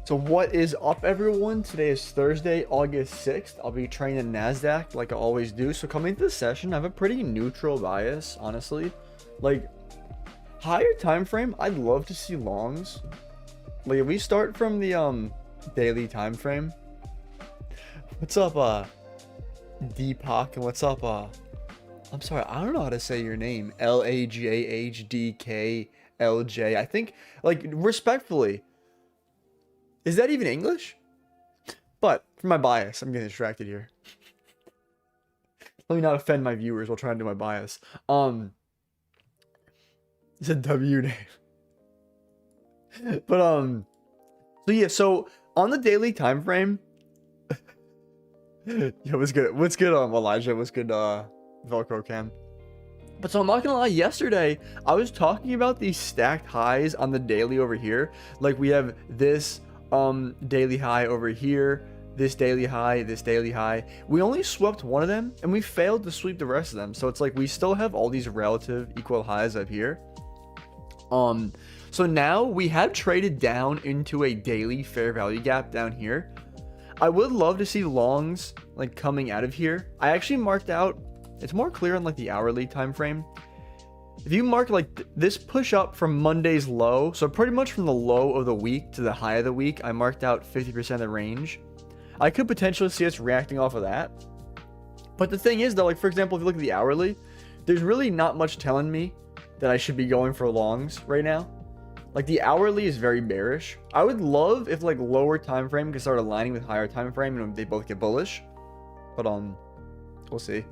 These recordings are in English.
So what is up, everyone? Today is Thursday, August 6th. I'll be trading the Nasdaq like I always do. So coming into this session, I have a pretty neutral bias, honestly. Like, higher time frame, I'd love to see longs. Like, if we start from the daily time frame. What's up, Deepak? And what's up, I'm sorry, I don't know how to say your name. LAGHDKLJ. I think, like, respectfully, is that even English? But for my bias, I'm getting distracted here. Let me not offend my viewers while trying to do my bias. It's a W name. But so yeah, so on the daily time frame. Yo, what's good? What's good, Elijah? What's good, Velcro Cam? But so I'm not gonna lie, yesterday I was talking about these stacked highs on the daily over here. Like, we have this daily high over here, this daily high, this daily high. We only swept one of them and we failed to sweep the rest of them. So it's like we still have all these relative equal highs up here. So now we have traded down into a daily fair value gap down here. I would love to see longs like coming out of here. I actually marked out, it's more clear on like the hourly time frame. If you mark like this push up from Monday's low, so pretty much from the low of the week to the high of the week, I marked out 50% of the range. I could potentially see us reacting off of that. But the thing is though, like for example, if you look at the hourly, there's really not much telling me that I should be going for longs right now. Like, the hourly is very bearish. I would love if like lower time frame could start aligning with higher time frame and they both get bullish. But we'll see.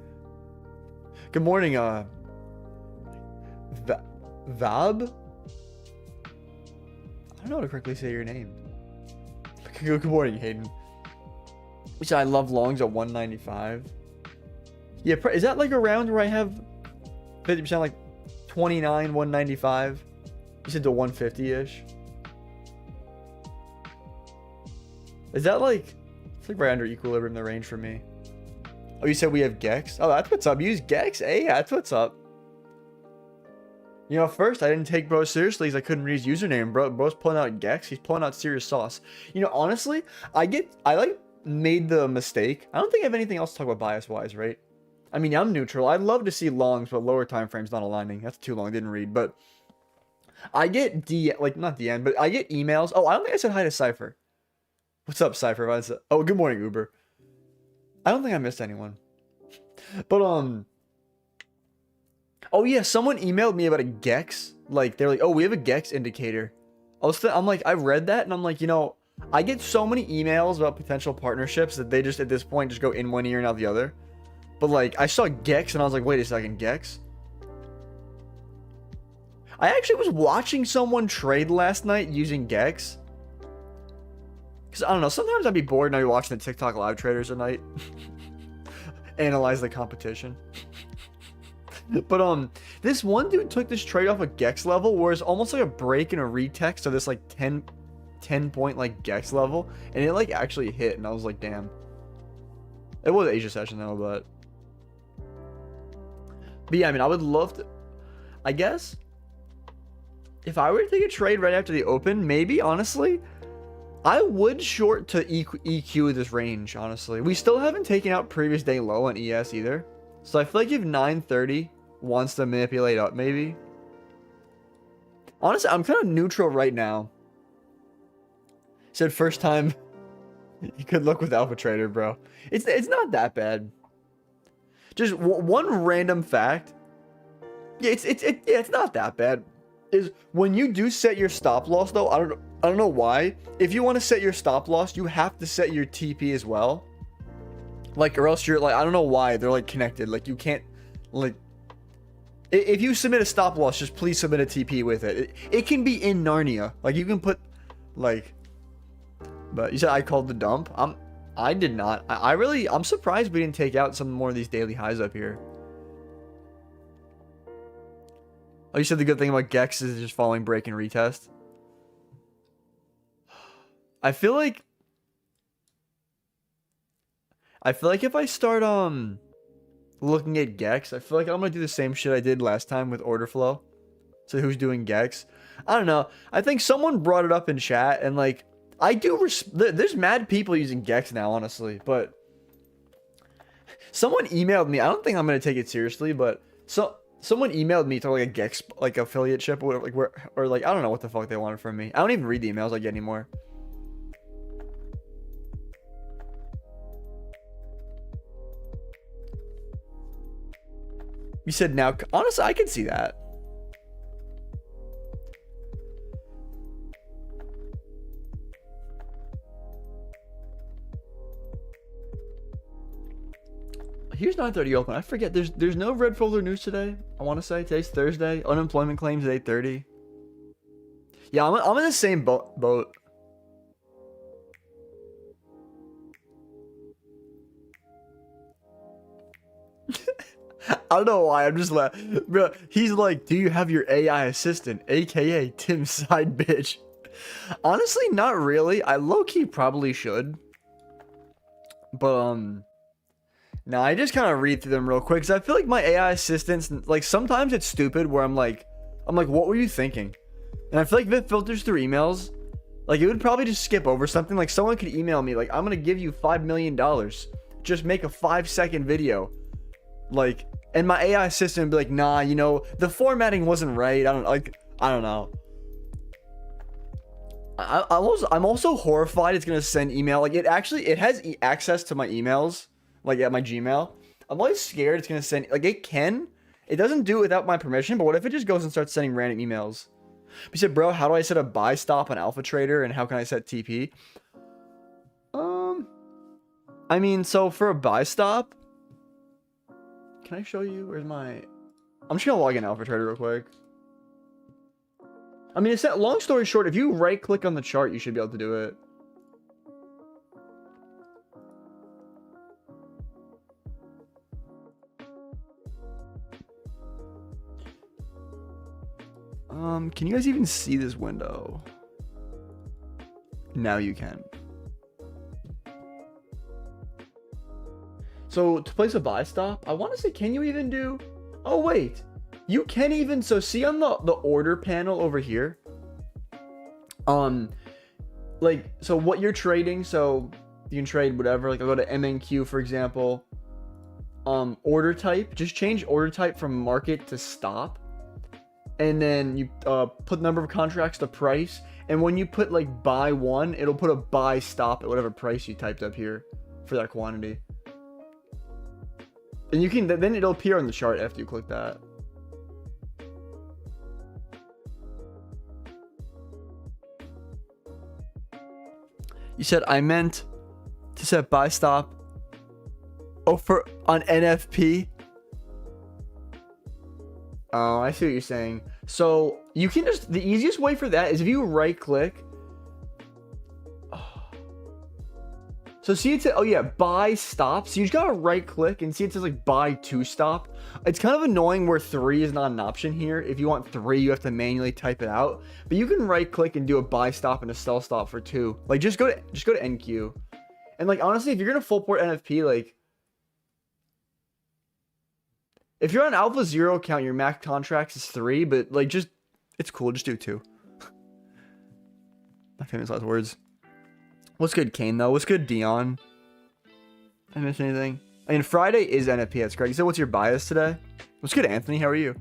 Good morning, Vab? I don't know how to correctly say your name. Good morning, Hayden. You said I love longs at 195. Yeah, is that like around where I have 50%, like 29, 195? You said to 150-ish. Is that like, it's like right under equilibrium, the range for me. Oh, you said we have Gex? Oh, that's what's up. You use Gex? Hey, that's what's up. You know, first I didn't take bro seriously because I couldn't read his username. Bro's pulling out Gex. He's pulling out serious sauce. You know, honestly, I like made the mistake. I don't think I have anything else to talk about bias wise, right? I mean, I'm neutral. I'd love to see longs, but lower time frames not aligning. That's too long. Didn't read, but I get not DN, but I get emails. Oh, I don't think I said hi to Cypher. What's up, Cypher? Oh, good morning, Uber. I don't think I missed anyone. But oh yeah, someone emailed me about a Gex. Like, they're like, oh, we have a Gex indicator. I'm like, I read that and I'm like, you know, I get so many emails about potential partnerships that they just at this point just go in one ear and out the other. But like, I saw Gex and I was like, wait a second, Gex? I actually was watching someone trade last night using Gex. Because, I don't know, sometimes I'd be bored and I'd be watching the TikTok live traders at night. Analyze the competition. But, this one dude took this trade off a Gex level where it's almost like a break and a retext of this, like, 10 point, like, Gex level. And it, like, actually hit. And I was like, damn. It was Asia session, though, but yeah, I mean, I would love to, I guess, if I were to take a trade right after the open, maybe, honestly, I would short to EQ this range, honestly. We still haven't taken out previous day low on ES either. So I feel like if 930 wants to manipulate up, maybe. Honestly, I'm kind of neutral right now. Said first time you could look with Alpha Trader, bro. It's not that bad. Just one random fact. Yeah, it's not that bad. Is when you do set your stop loss though, I don't know why. If you want to set your stop loss, you have to set your TP as well. Like, or else you're like, I don't know why they're like connected. Like, you can't, like, if you submit a stop loss, just please submit a TP with it. It can be in Narnia. Like, you can put, like, but you said I called the dump. I did not. I'm surprised we didn't take out some more of these daily highs up here. Oh, you said the good thing about Gex is just falling break and retest. I feel like if I start looking at Gex, I feel like I'm gonna do the same shit I did last time with order flow. So who's doing Gex? I don't know. I think someone brought it up in chat and like I do there's mad people using Gex now, honestly, but someone emailed me. I don't think I'm gonna take it seriously, but someone emailed me to like a Gex like affiliate ship or whatever, like where, or like I don't know what the fuck they wanted from me. I don't even read the emails I get anymore. You said now, honestly, I can see that. Here's 9:30 open. I forget. There's no red folder news today. I want to say today's Thursday. Unemployment claims at 8:30. Yeah, I'm in the same boat. I don't know why. I'm just laughing. Bro, he's like, do you have your AI assistant, aka Tim's side bitch? Honestly, not really. I low-key probably should. But no, I just kind of read through them real quick because I feel like my AI assistants, like sometimes it's stupid where I'm like, what were you thinking? And I feel like if it filters through emails, like it would probably just skip over something. Like someone could email me like, I'm gonna give you $5 million, just make a 5-second video, like, and my AI assistant would be like, nah, you know, the formatting wasn't right. I don't know. I'm also horrified it's gonna send email. Like it has access to my emails, like at my Gmail. I'm always scared it's gonna send, like it doesn't do it without my permission, but what if it just goes and starts sending random emails? He said, bro, how do I set a buy stop on Alpha Trader and how can I set TP? I mean, so for a buy stop, can I show you? Where's my, I'm just gonna log in Alpha Trader real quick. I mean, long story short, if you right click on the chart, you should be able to do it. Can you guys even see this window? Now you can. So to place a buy stop, I want to say, can you even do? Oh wait, you can even. So see on the order panel over here. Like so what you're trading. So you can trade whatever. Like I'll go to MNQ for example. Order type. Just change order type from market to stop. And then you put number of contracts to price, and when you put like buy one, it'll put a buy stop at whatever price you typed up here for that quantity. And you can then it'll appear on the chart after you click that. You said I meant to set buy stop. Oh, for on NFP. Oh, I see what you're saying. So you can just, the easiest way for that is if you right click. So see it says, oh yeah, buy stop. So you just gotta right click and see it says like buy to stop. It's kind of annoying where 3 is not an option here. If you want 3, you have to manually type it out. But you can right click and do a buy stop and a sell stop for 2. Like just go to NQ. And like honestly, if you're gonna full port NFP, like if you're on Alpha 0 account, your max contracts is 3, but like just, it's cool, just do 2. My famous last words. What's good, Kane, though? What's good, Dion? Did I miss anything? I mean, Friday is NFP, that's correct. You said, what's your bias today? What's good, Anthony? How are you?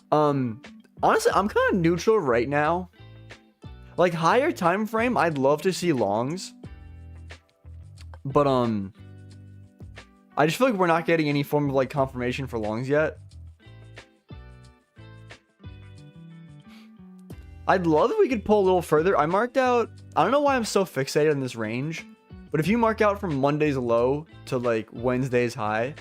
Honestly, I'm kind of neutral right now. Like, higher time frame, I'd love to see longs. But, I just feel like we're not getting any form of like confirmation for longs yet. I'd love if we could pull a little further. I marked out, I don't know why I'm so fixated on this range, but if you mark out from Monday's low to like Wednesday's high,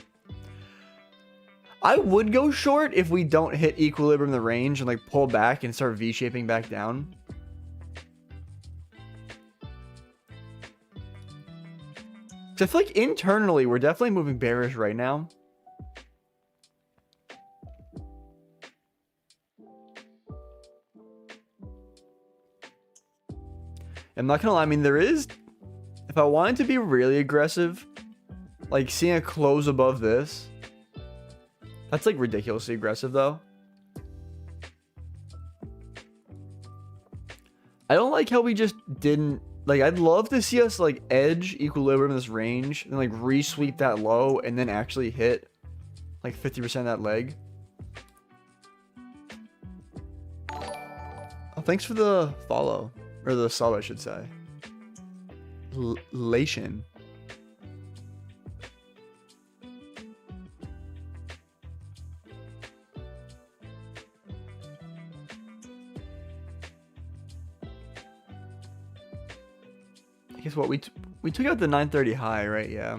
I would go short if we don't hit equilibrium in the range and like pull back and start V-shaping back down. I feel like internally, we're definitely moving bearish right now. I'm not gonna lie, I mean, there is, if I wanted to be really aggressive, like seeing a close above this, that's like ridiculously aggressive though. I don't like how we just didn't Like, I'd love to see us like edge equilibrium in this range and like re-sweep that low and then actually hit like 50% of that leg. Oh, thanks for the follow, or the sub, I should say. Lation. Guess what, we took out the 930 high, right? Yeah,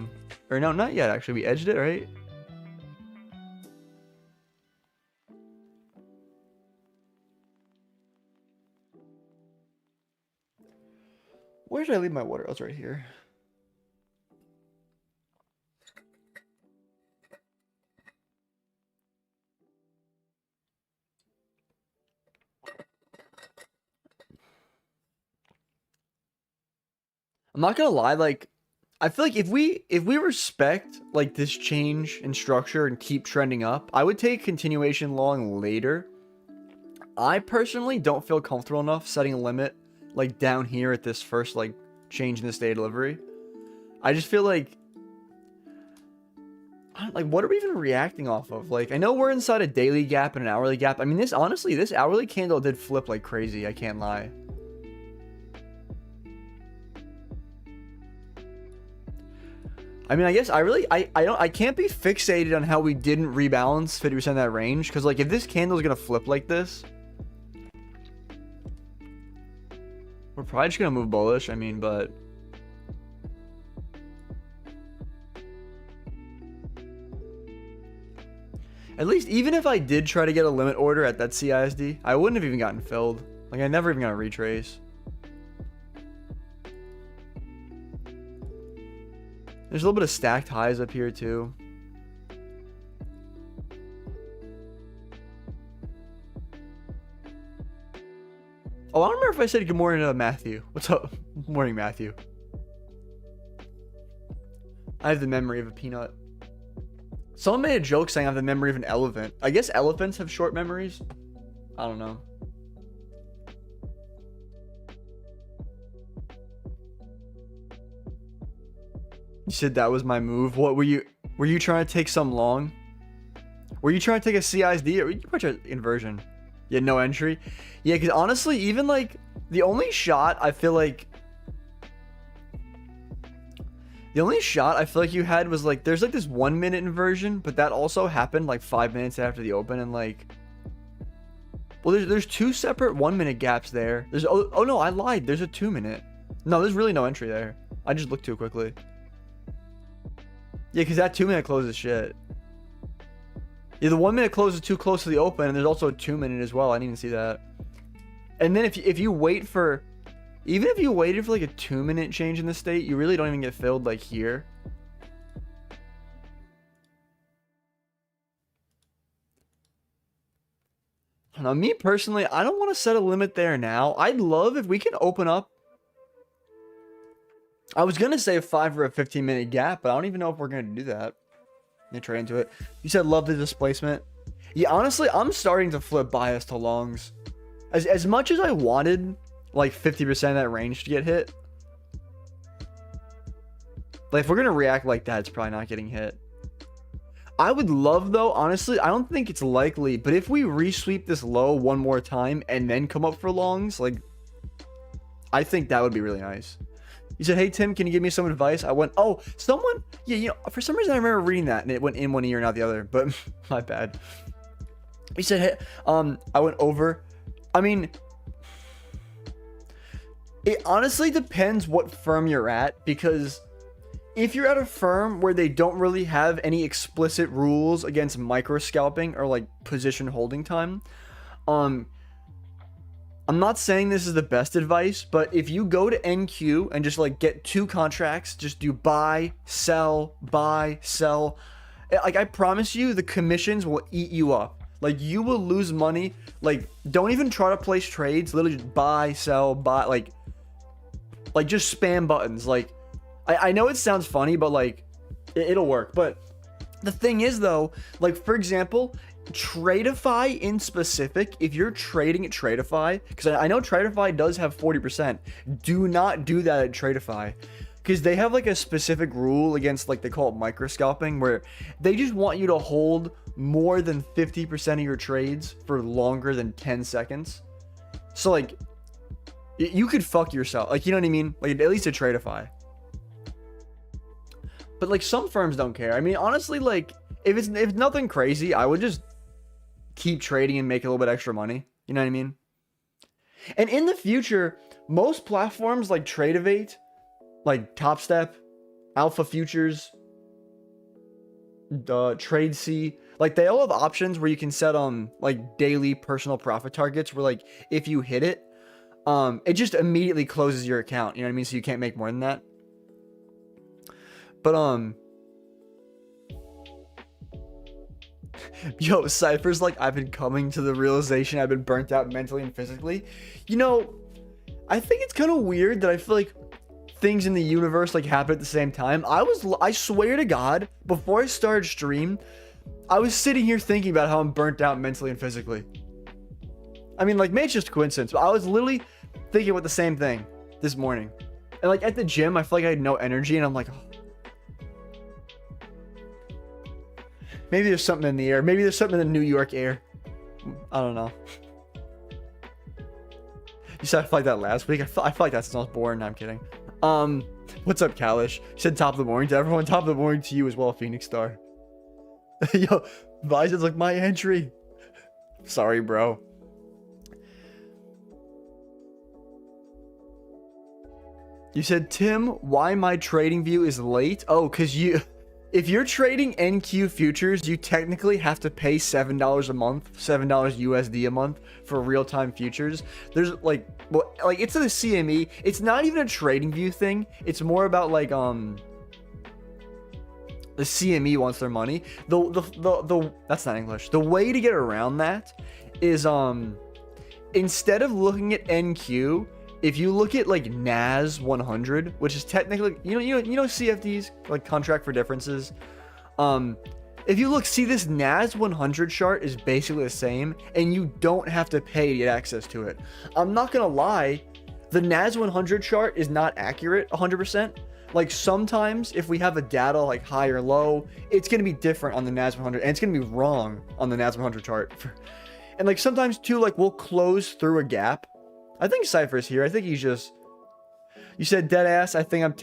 or no, not yet actually. We edged it, right? Where did I leave my water? Oh, it's right here. I'm not gonna lie, like, I feel like if we respect like this change in structure and keep trending up, I would take continuation long later. I personally don't feel comfortable enough setting a limit like down here at this first like change in this day delivery. I just feel like, what are we even reacting off of? Like, I know we're inside a daily gap and an hourly gap. I mean, this honestly, this hourly candle did flip like crazy. I can't lie. I mean, I guess I can't be fixated on how we didn't rebalance 50% of that range, because like if this candle is gonna flip like this, we're probably just gonna move bullish. I mean, but at least even if I did try to get a limit order at that CISD, I wouldn't have even gotten filled. Like, I never even got a retrace. There's a little bit of stacked highs up here too. Oh, I don't remember if I said good morning to Matthew. What's up? Morning, Matthew. I have the memory of a peanut. Someone made a joke saying I have the memory of an elephant. I guess elephants have short memories. I don't know. You said that was my move. What were you trying to take some long? Were you trying to take a CISD, or were you put your inversion? Yeah, no entry. Yeah, because honestly, even like the only shot I feel like you had was like, there's like this 1 minute inversion, but that also happened like 5 minutes after the open, and like, well, there's two separate 1 minute gaps there. There's oh no, I lied. There's a 2 minute. No, there's really no entry there. I just looked too quickly. Yeah, because that 2 minute closes shit. Yeah, the 1 minute close is too close to the open, and there's also a 2 minute as well. I didn't even see that. And then if you wait for, even if you waited for like a 2 minute change in the state, you really don't even get filled like here. Now, me personally, I don't want to set a limit there now. I'd love if we can open up. I was going to say a 5 or a 15 minute gap, but I don't even know if we're going to do that. Let me try into it. You said love the displacement. Yeah, honestly, I'm starting to flip bias to longs. As much as I wanted like 50% of that range to get hit, like if we're going to react like that, it's probably not getting hit. I would love, though, honestly, I don't think it's likely, but if we resweep this low one more time and then come up for longs, like, I think that would be really nice. You said, hey, Tim, can you give me some advice? I went, oh, someone, yeah, you know, for some reason I remember reading that and it went in one ear and out the other, but my bad. He said, hey, I went over. I mean, it honestly depends what firm you're at, because if you're at a firm where they don't really have any explicit rules against micro scalping or like position holding time, I'm not saying this is the best advice, but if you go to NQ and just like get 2 contracts, just do buy, sell, like I promise you the commissions will eat you up. Like you will lose money. Like don't even try to place trades, literally just buy, sell, buy, like just spam buttons. Like I know it sounds funny, but like it'll work. But the thing is though, like for example, Tradeify in specific, if you're trading at Tradeify, because I know Tradeify does have 40%, do not do that at Tradeify, because they have like a specific rule against, like, they call it micro scalping, where they just want you to hold more than 50% of your trades for longer than 10 seconds. So like, you could fuck yourself, like, you know what I mean? Like, at least at Tradeify. But like, some firms don't care. I mean, honestly, like, if it's nothing crazy, I would just keep trading and make a little bit extra money. You know what I mean? And in the future, most platforms like Tradeovate, like Top Step, Alpha Futures, TradeC, like, they all have options where you can set like daily personal profit targets, where like, if you hit it, it just immediately closes your account. You know what I mean? So you can't make more than that. But yo, Cypher's like, I've been coming to the realization I've been burnt out mentally and physically. You know, I think it's kind of weird that I feel like things in the universe like happen at the same time. I swear to God, before I started stream, I was sitting here thinking about how I'm burnt out mentally and physically. I mean, like, maybe it's just a coincidence, but I was literally thinking about the same thing this morning. And like, at the gym, I feel like I had no energy, and I'm like, oh. Maybe there's something in the air. Maybe there's something in the New York air. I don't know. You said I felt like that last week. I felt like that since I was born. No, I'm kidding. What's up, Kalish? You said top of the morning to everyone. Top of the morning to you as well, Phoenix Star. Yo, Vision's like, my entry. Sorry, bro. You said, Tim, why my trading view is late? Oh, because if you're trading NQ futures, you technically have to pay $7 a month, $7 USD a month for real-time futures. There's like, well, like, it's a CME. It's not even a trading view thing. It's more about like, the CME wants their money. That's not English. The way to get around that is, instead of looking at NQ, if you look at like NAS 100, which is technically, you know CFDs, like contract for differences. If you see this NAS 100 chart is basically the same, and you don't have to pay to get access to it. I'm not gonna lie, the NAS 100 chart is not accurate 100%. Like, sometimes if we have a data like high or low, it's gonna be different on the NAS 100, and it's gonna be wrong on the NAS 100 chart. And like, sometimes too, like, we'll close through a gap. I think Cypher's here. I think he's just... You said dead ass. I think I'm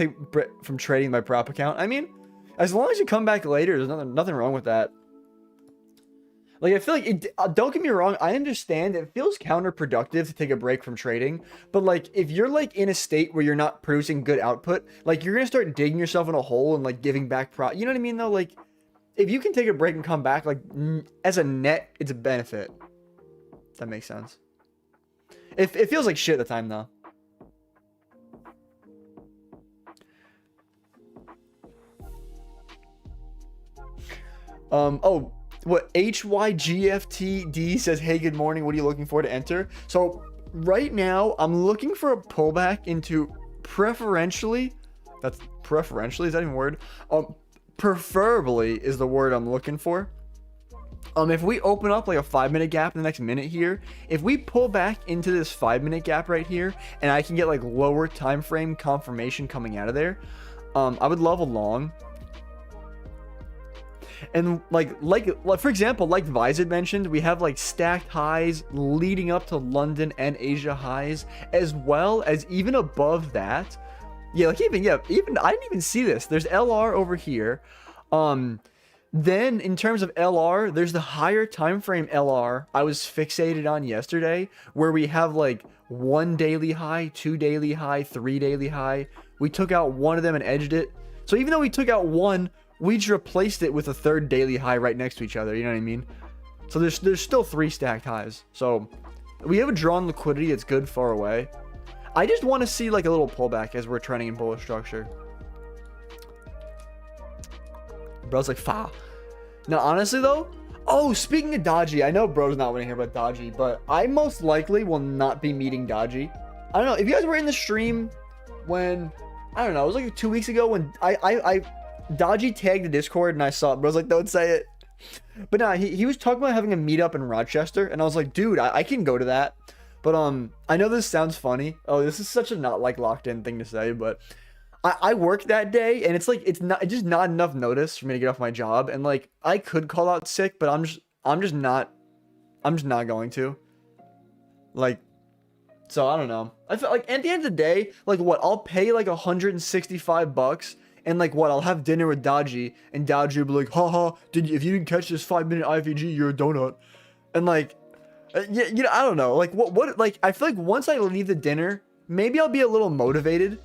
from trading my prop account. I mean, as long as you come back later, there's nothing wrong with that. Like, I feel like don't get me wrong. I understand it feels counterproductive to take a break from trading, but like, if you're like in a state where you're not producing good output, like, you're gonna start digging yourself in a hole and like giving back you know what I mean though? Like, if you can take a break and come back, like, as a net, it's a benefit. That makes sense. It feels like shit at the time, though. Oh, what? HYGFTD says, hey, good morning. What are you looking for to enter? So, right now, I'm looking for a pullback into preferentially. That's preferentially? Is that even a word? Preferably is the word I'm looking for. If we open up like a 5-minute gap in the next minute here, if we pull back into this 5-minute gap right here, and I can get like lower time frame confirmation coming out of there, I would love a long. And like for example, like Vice had mentioned, we have like stacked highs leading up to London and Asia highs, as well as even above that. Yeah, like even I didn't even see this. There's LR over here. Then in terms of LR, there's the higher time frame LR I was fixated on yesterday, where we have like 1 daily high, 2 daily high, 3 daily high. We took out one of them and edged it. So even though we took out one, we just replaced it with a 3rd daily high right next to each other. You know what I mean? So there's still 3 stacked highs. So we have a drawn liquidity that's good far away. I just want to see like a little pullback as we're trending in bullish structure. Bro's like, fa. Now, honestly, though, oh, speaking of Dodgy, I know Bro's not want to hear about Dodgy, but I most likely will not be meeting Dodgy. I don't know, if you guys were in the stream when, I don't know, it was like 2 weeks ago when I Dodgy tagged the Discord and I saw it. Bro's like, don't say it. But nah, he was talking about having a meetup in Rochester, and I was like, dude, I can go to that. But I know this sounds funny. Oh, this is such a not like locked in thing to say, but I work that day, and it's like it's just not enough notice for me to get off my job, and like I could call out sick, but I'm just not going to. Like, so I don't know. I feel like at the end of the day, like what, I'll pay like $165, and like what, I'll have dinner with Dodgy, and Dodgy will be like, haha, if you didn't catch this 5-minute IVG, you're a donut. And like, yeah, you know, I don't know. Like what, like I feel like once I leave the dinner, maybe I'll be a little motivated.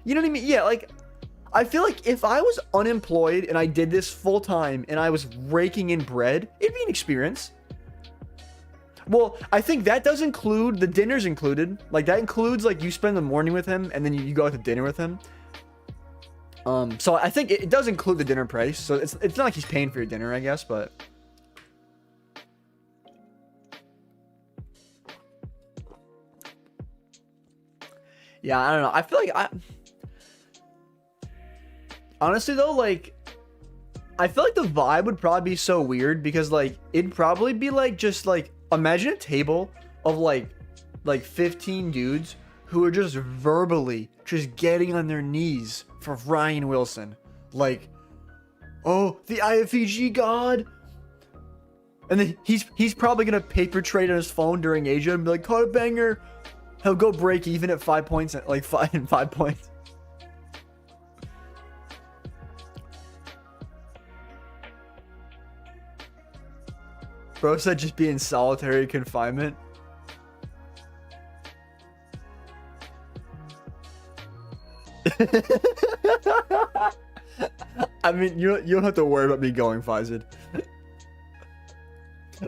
You know what I mean? Yeah, like I feel like if I was unemployed and I did this full time and I was raking in bread, it'd be an experience. Well, I think that does include the dinners included. Like that includes like you spend the morning with him and then you go out to dinner with him. So I think it does include the dinner price. So it's not like he's paying for your dinner, I guess, but yeah, I don't know. I feel like honestly though, like I feel like the vibe would probably be so weird because like it'd probably be like just like imagine a table of like 15 dudes who are just verbally just getting on their knees for Ryan Wilson. Like, oh, the IFEG god. And then he's probably gonna paper trade on his phone during Asia and be like, caught a banger. He'll go break even at 5 points, like 5 points. Bro said just be in solitary confinement. I mean, you don't have to worry about me going, Fized.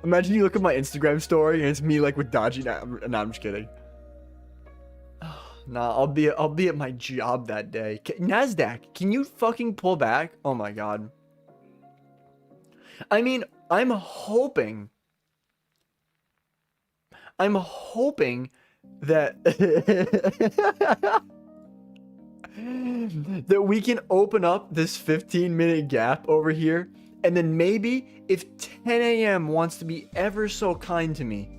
Imagine you look at my Instagram story and it's me like with Dodgy. Nah, I'm just kidding. Nah, I'll be at my job that day. Nasdaq, can you fucking pull back? Oh my god. I mean, I'm hoping that that we can open up this 15-minute gap over here, and then maybe if 10 a.m. wants to be ever so kind to me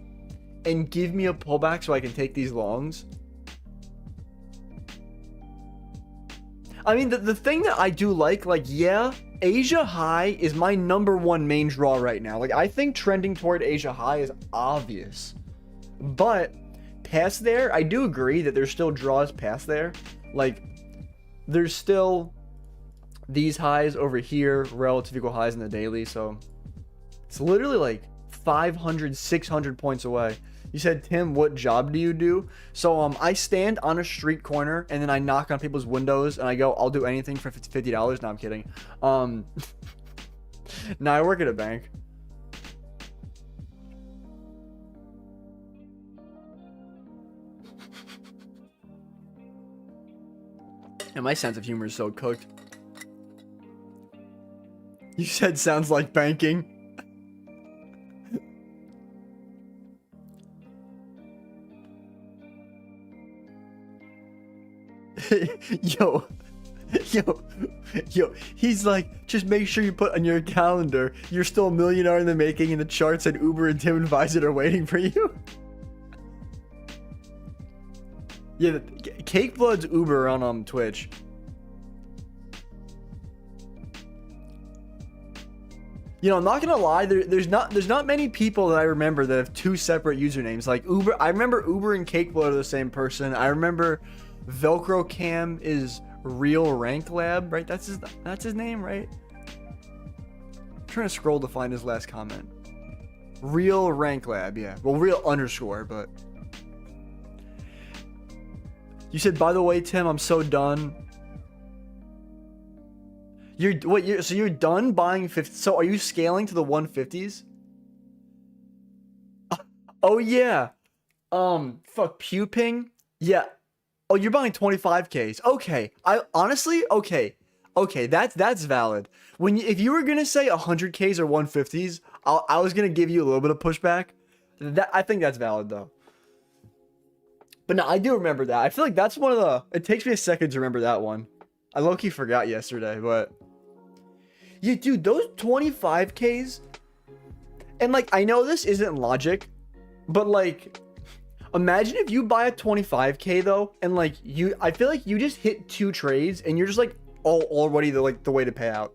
and give me a pullback so I can take these longs. I mean, the thing that I do like, yeah, Asia high is my #1 main draw right now. Like, I think trending toward Asia high is obvious. But past there, I do agree that there's still draws past there. Like, there's still these highs over here, relative equal highs in the daily. So it's literally like 500, 600 points away. You said, Tim, what job do you do? So I stand on a street corner and then I knock on people's windows and I go, I'll do anything for $50. No, I'm kidding. No, I work at a bank. And my sense of humor is so cooked. You said sounds like banking. yo, he's like, just make sure you put on your calendar, you're still a millionaire in the making and the charts and Uber and Tim and Visor are waiting for you. Yeah, Cake Blood's Uber on Twitch. You know, I'm not gonna lie, there's not many people that I remember that have two separate usernames. Like Uber, I remember Uber and Cake Blood are the same person. I remember Velcro Cam is Real Rank Lab, right? That's his name, right? I'm trying to scroll to find his last comment. Real Rank Lab, yeah. Well, real underscore, but you said, by the way, Tim, I'm so done. So you're done buying 50? So are you scaling to the 150s? Oh yeah. Fuck Pewping. Yeah. Oh, you're buying 25Ks. Okay. I honestly, okay, that's valid. If you were gonna say 100Ks or 150s, I was gonna give you a little bit of pushback. I think that's valid though. But no, I do remember that. I feel like that's one of the. It takes me a second to remember that one. I low-key forgot yesterday, but Yeah, dude, those 25Ks. And like, I know this isn't logic, but like, imagine if you buy a 25K though, and like I feel like you just hit 2 trades and you're just like already the way to pay out.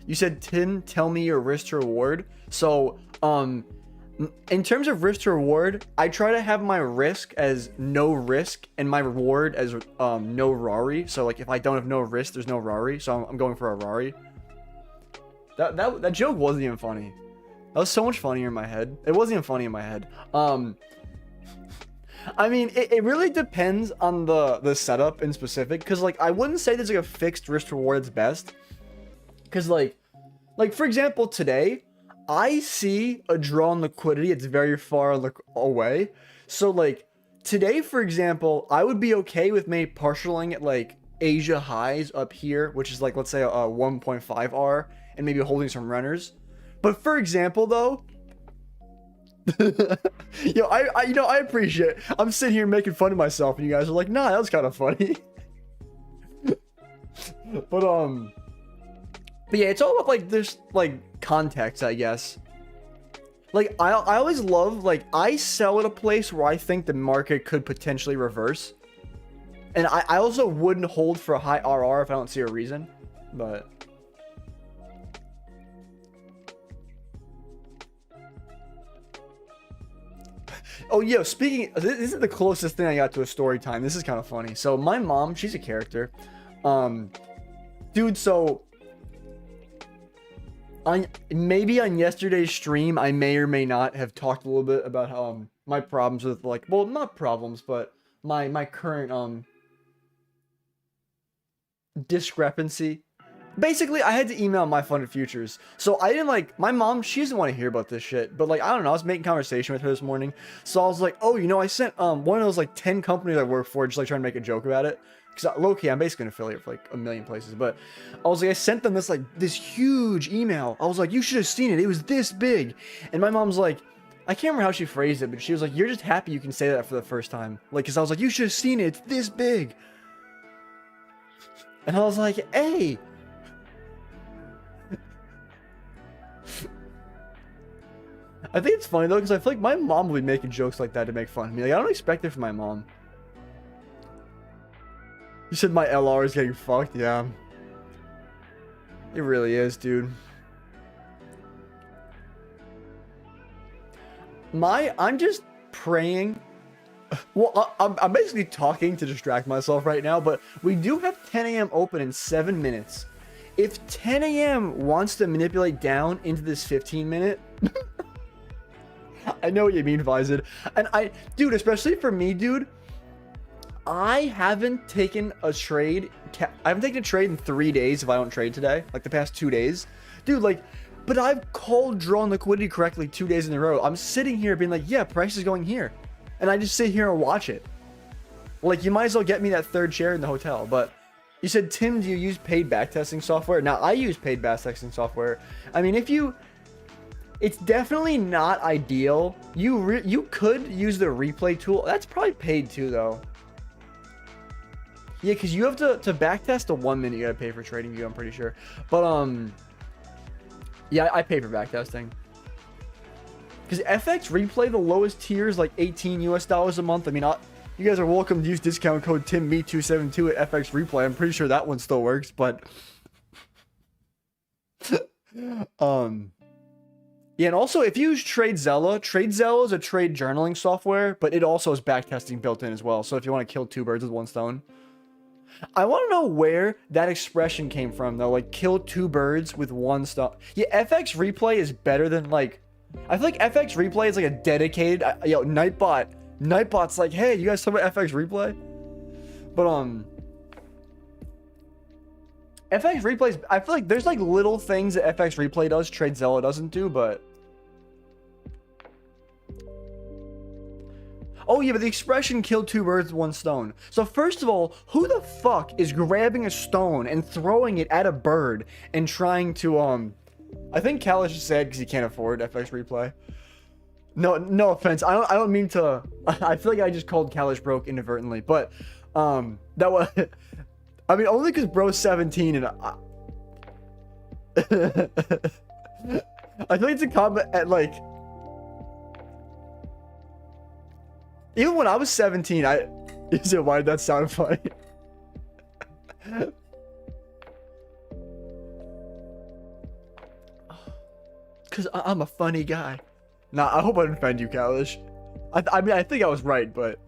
You said, Tim, tell me your risk to reward. So, in terms of risk to reward, I try to have my risk as no risk and my reward as no Rari. So like if I don't have no risk, there's no Rari. So I'm going for a Rari. That joke wasn't even funny. That was so much funnier in my head. It wasn't even funny in my head. I mean, it really depends on the setup in specific. Because, like, I wouldn't say there's, like, a fixed risk reward that's best. Because, like, for example, today, I see a draw on liquidity. It's very far away. So, like, today, for example, I would be okay with maybe partialing at, like, Asia highs up here. Which is, like, let's say a 1.5 R. And maybe holding some runners. But for example, though, I appreciate it. I'm sitting here making fun of myself, and you guys are like, nah, that was kind of funny. but yeah, it's all about like this like context, I guess. Like I always love like I sell at a place where I think the market could potentially reverse, and I also wouldn't hold for a high RR if I don't see a reason, but. Oh, yeah, speaking, this is the closest thing I got to a story time. This is kind of funny. So my mom, she's a character. Dude, so maybe on yesterday's stream, I may or may not have talked a little bit about how my problems with like, well, not problems, but my current discrepancy. Basically, I had to email my funded futures. So I didn't like, my mom, she doesn't want to hear about this shit. But like, I don't know, I was making conversation with her this morning. So I was like, oh, you know, I sent one of those like 10 companies I work for, just like trying to make a joke about it. Because low-key, I'm basically an affiliate for like a million places. But I was like, I sent them this like, this huge email. I was like, you should have seen it. It was this big. And my mom's like, I can't remember how she phrased it, but she was like, you're just happy you can say that for the first time. Like, because I was like, you should have seen it. It's this big. And I was like, hey. I think it's funny though, because I feel like my mom will be making jokes like that to make fun of me. Like, I don't expect it from my mom. You said my LR is getting fucked? Yeah. It really is, dude. I'm just praying. Well, I'm basically talking to distract myself right now, but we do have 10 a.m. open in 7 minutes. If 10 a.m. wants to manipulate down into this 15-minute... I know what you mean, Vizid. And dude, especially for me, dude, I haven't taken a trade. I haven't taken a trade in 3 days if I don't trade today, like the past 2 days. Dude, like, but I've called drawn liquidity correctly 2 days in a row. I'm sitting here being like, yeah, price is going here. And I just sit here and watch it. Like, you might as well get me that third share in the hotel. But you said, Tim, do you use paid backtesting software? Now, I use paid backtesting software. I mean, it's definitely not ideal. You could use the replay tool. That's probably paid too, though. Yeah, because you have to backtest a 1 minute. You gotta pay for trading view, I'm pretty sure. But yeah, I pay for backtesting. Because FX replay, the lowest tier is like $18 US a month. I mean, you guys are welcome to use discount code TimMe272 at FX replay. I'm pretty sure that one still works, but yeah, and also if you use TradeZella is a trade journaling software, but it also has backtesting built in as well. So if you want to kill 2 birds with 1 stone. I want to know where that expression came from though, like kill 2 birds with 1 stone. Yeah, FX replay is better than like, I feel like FX replay is like a dedicated, yo, Nightbot's like, hey, you guys talk about FX replay? But FX replays, I feel like there's like little things that FX replay does, TradeZella doesn't do, but oh yeah, but the expression killed 2 birds with 1 stone. So first of all, who the fuck is grabbing a stone and throwing it at a bird and trying to I think Kalish is sad because he can't afford FX replay. No offense. I don't mean to. I feel like I just called Kalish broke inadvertently, but that was. I mean, only because bro's 17 and I feel like it's a comment at like, even when I was 17, you said, why did that sound funny? Because I'm a funny guy. Nah, I hope I didn't offend you, Kalish. I mean, I think I was right, but...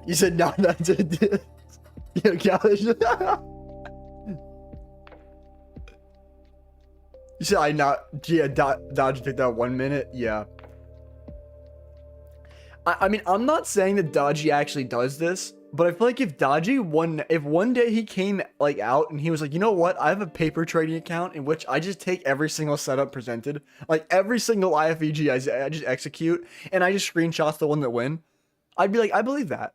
You said, no, no, yeah, Kalish. You said, yeah, Dodge took that 1 minute? Yeah. I mean, I'm not saying that Dodgy actually does this, but I feel like if Dodgy if one day he came like out and he was like, you know what, I have a paper trading account in which I just take every single setup presented, like every single IFEG I just execute, and I just screenshot the one that win, I'd be like, I believe that.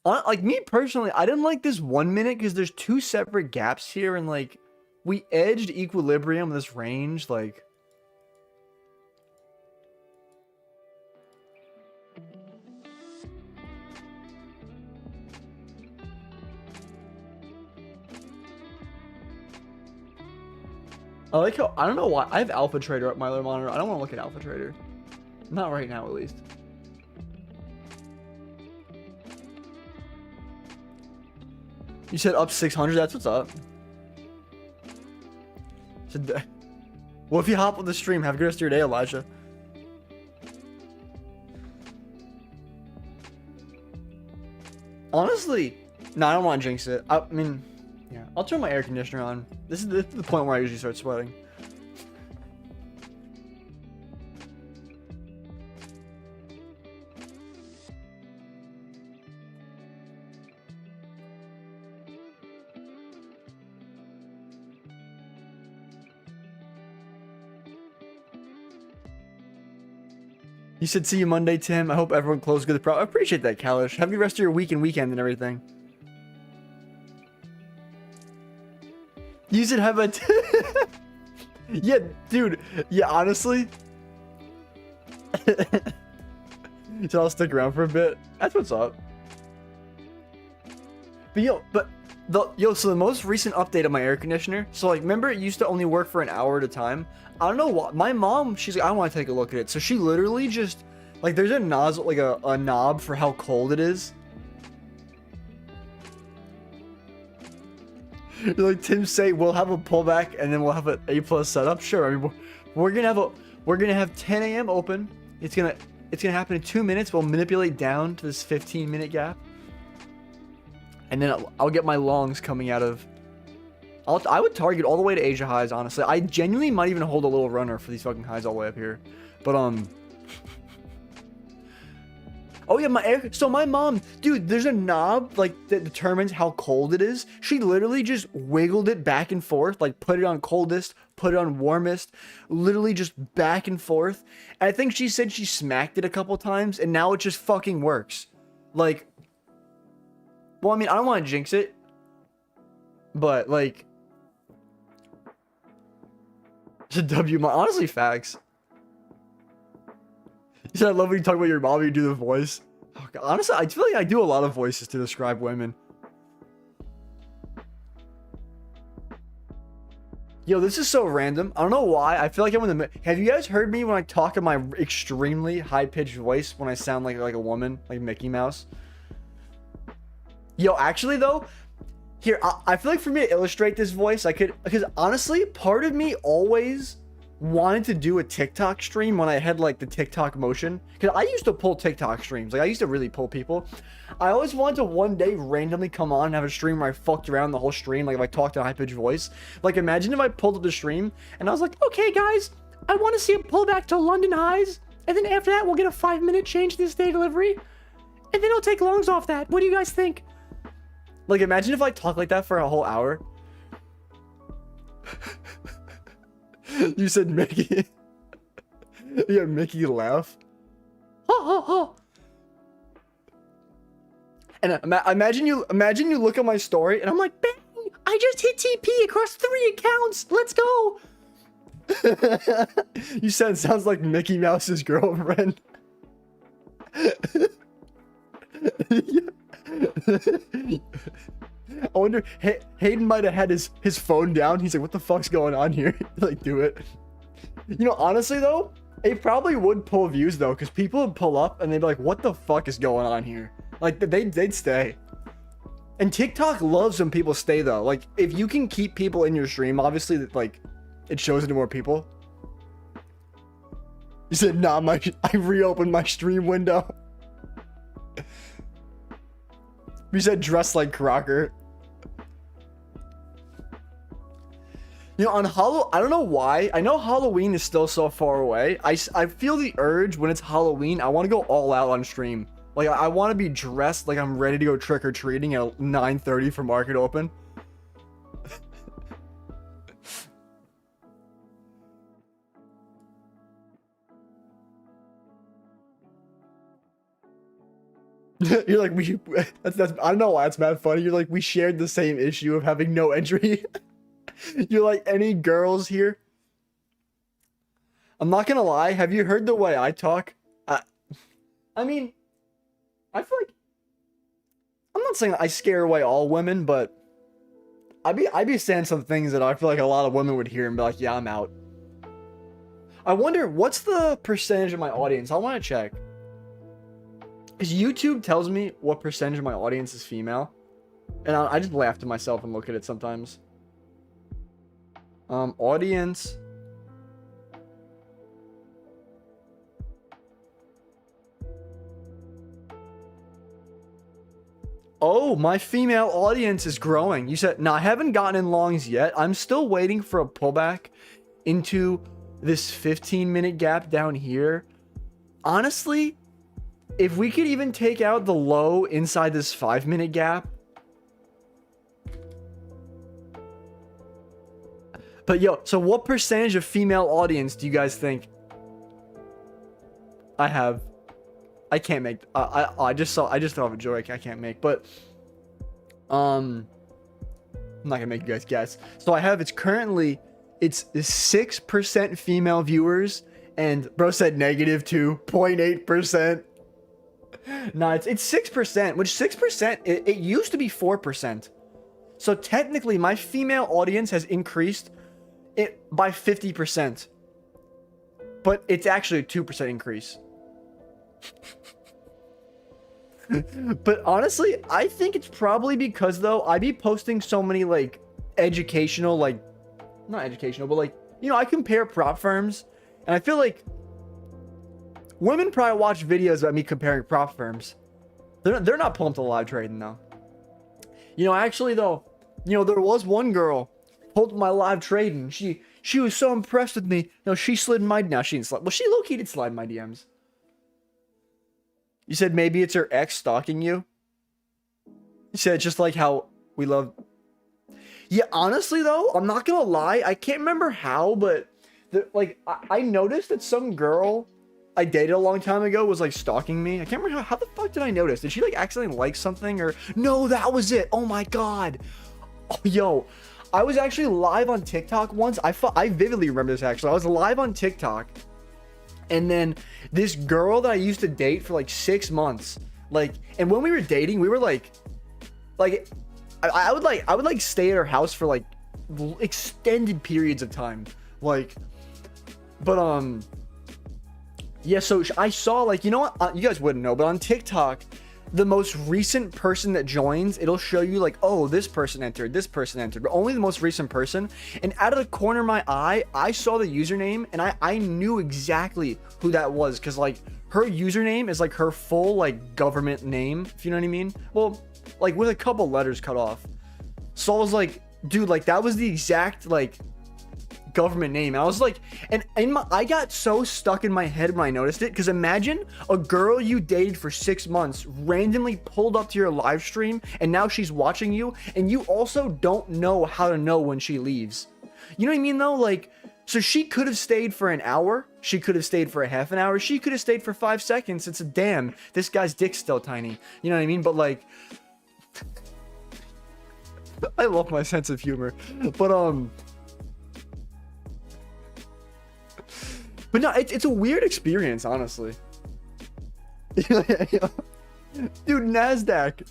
Like me personally, I didn't like this 1 minute because there's two separate gaps here, and like we edged equilibrium this range, like. I like how, I don't know why, I have Alpha Trader up my other monitor. I don't want to look at Alpha Trader. Not right now, at least. You said up 600, that's what's up. Well, if you hop on the stream, have a good rest of your day, Elijah. Honestly, no, I don't want to jinx it. I mean... Yeah, I'll turn my air conditioner on. This is the point where I usually start sweating. You said see you Monday, Tim. I hope everyone closed good. I appreciate that, Kalish. Have a good rest of your week and weekend and everything. You should have a... Yeah, dude. Yeah, honestly. So I'll stick around for a bit. That's what's up. But so the most recent update of my air conditioner. So like, remember it used to only work for an hour at a time. I don't know why. My mom, she's like, I want to take a look at it. So she literally just like, there's a nozzle, like a knob for how cold it is. Like Tim say, we'll have a pullback and then we'll have an A+ setup. Sure, I mean we're gonna have 10 a.m. open. It's gonna happen in 2 minutes. We'll manipulate down to this 15-minute gap, and then I'll get my longs coming out of. I would target all the way to Asia highs. Honestly, I genuinely might even hold a little runner for these fucking highs all the way up here. But oh yeah, so my mom, dude, there's a knob like that determines how cold it is. She literally just wiggled it back and forth, like put it on coldest, put it on warmest, literally just back and forth. And I think she said she smacked it a couple times and now it just fucking works. Like, well, I mean, I don't want to jinx it, but like, it's a W. Honestly, facts. You said I love when you talk about your mom, you do the voice. Oh, God. Honestly, I feel like I do a lot of voices to describe women. Yo, this is so random. I don't know why. I feel like I'm in the... Have you guys heard me when I talk in my extremely high-pitched voice when I sound like a woman, like Mickey Mouse? Yo, actually, though, here, I feel like for me to illustrate this voice, I could... Because honestly, part of me always wanted to do a TikTok stream when I had like the TikTok motion, because I used to pull TikTok streams. Like I used to really pull people. I always wanted to one day randomly come on and have a stream where I fucked around the whole stream, like if I talked in a high-pitched voice. Like imagine if I pulled up the stream and I was like, okay guys, I want to see a pullback to London highs, and then after that we'll get a 5-minute change this day delivery, and then I'll take longs off that. What do you guys think? Like imagine if I talked like that for a whole hour. You said Mickey. Yeah, Mickey laugh. Ha ha ha. And imagine you look at my story and I'm like, bang! I just hit TP across 3 accounts. Let's go. You said it sounds like Mickey Mouse's girlfriend. I wonder, Hayden might have had his phone down. He's like, what the fuck's going on here? Like, do it. You know, honestly though, it probably would pull views though, because people would pull up and they'd be like, what the fuck is going on here? Like, they'd stay. And TikTok loves when people stay though. Like, if you can keep people in your stream, obviously, like, it shows it to more people. You said, nah, I reopened my stream window. You said dress like Crocker. You know, on I don't know why. I know Halloween is still so far away. I feel the urge when it's Halloween. I want to go all out on stream. Like, I want to be dressed like I'm ready to go trick-or-treating at 9:30 for market open. You're like, that's I don't know why it's mad funny. You're like, we shared the same issue of having no entry. You're like, any girls here? I'm not gonna lie. Have you heard the way I talk? I mean, I feel like I'm not saying I scare away all women, but I'd be saying some things that I feel like a lot of women would hear and be like, yeah, I'm out. I wonder what's the percentage of my audience. I want to check. Because YouTube tells me what percentage of my audience is female. And I just laugh to myself and look at it sometimes. Audience. Oh, my female audience is growing. You said, no, I haven't gotten in longs yet. I'm still waiting for a pullback into this 15-minute gap down here. Honestly, if we could even take out the low inside this 5-minute gap. But yo, so what percentage of female audience do you guys think I have? I can't make. I just thought of a joke I can't make, but I'm not gonna make you guys guess. So I have it's 6% female viewers, and bro said negative 2.8%. No, it's 6%, which 6% it used to be 4%. So technically, my female audience has increased it by 50%, but it's actually a 2% increase. But honestly, I think it's probably because though I be posting so many like educational, like not educational, but like, you know, I compare prop firms, and I feel like women probably watch videos about me comparing prop firms. They're not pumped to live trading though. You know, actually though, you know, there was one girl pulled my live trading. She was so impressed with me. No, she slid in my, now she didn't slide. Well, she low-key did slide in my DMs. You said maybe it's her ex stalking you. You said just like how we love. Yeah, honestly though, I'm not gonna lie. I can't remember how, but I noticed that some girl I dated a long time ago was like stalking me. I can't remember how the fuck did I notice? Did she like accidentally like something or no? That was it. Oh my god. Oh, yo, I was actually live on TikTok once. I vividly remember this actually. I was live on TikTok. And then this girl that I used to date for like 6 months, like, and when we were dating, we were like I would like stay at her house for like extended periods of time, like, but yeah. So I saw, like, you know what, you guys wouldn't know, but on TikTok, the most recent person that joins, it'll show you like, oh, this person entered, but only the most recent person. And out of the corner of my eye, I saw the username, and I knew exactly who that was, because like her username is like her full like government name, if you know what I mean. Well, like with a couple letters cut off. So I was like, dude, like that was the exact like government name. And I was like, and I got so stuck in my head when I noticed it, because imagine a girl you dated for 6 months randomly pulled up to your live stream, and now she's watching you, and you also don't know how to know when she leaves. You know what I mean though? Like, so she could have stayed for an hour, she could have stayed for a half an hour, she could have stayed for 5 seconds. It's a damn, this guy's dick's still tiny. You know what I mean? But like, I love my sense of humor. But no, it's a weird experience, honestly. Dude, Nasdaq.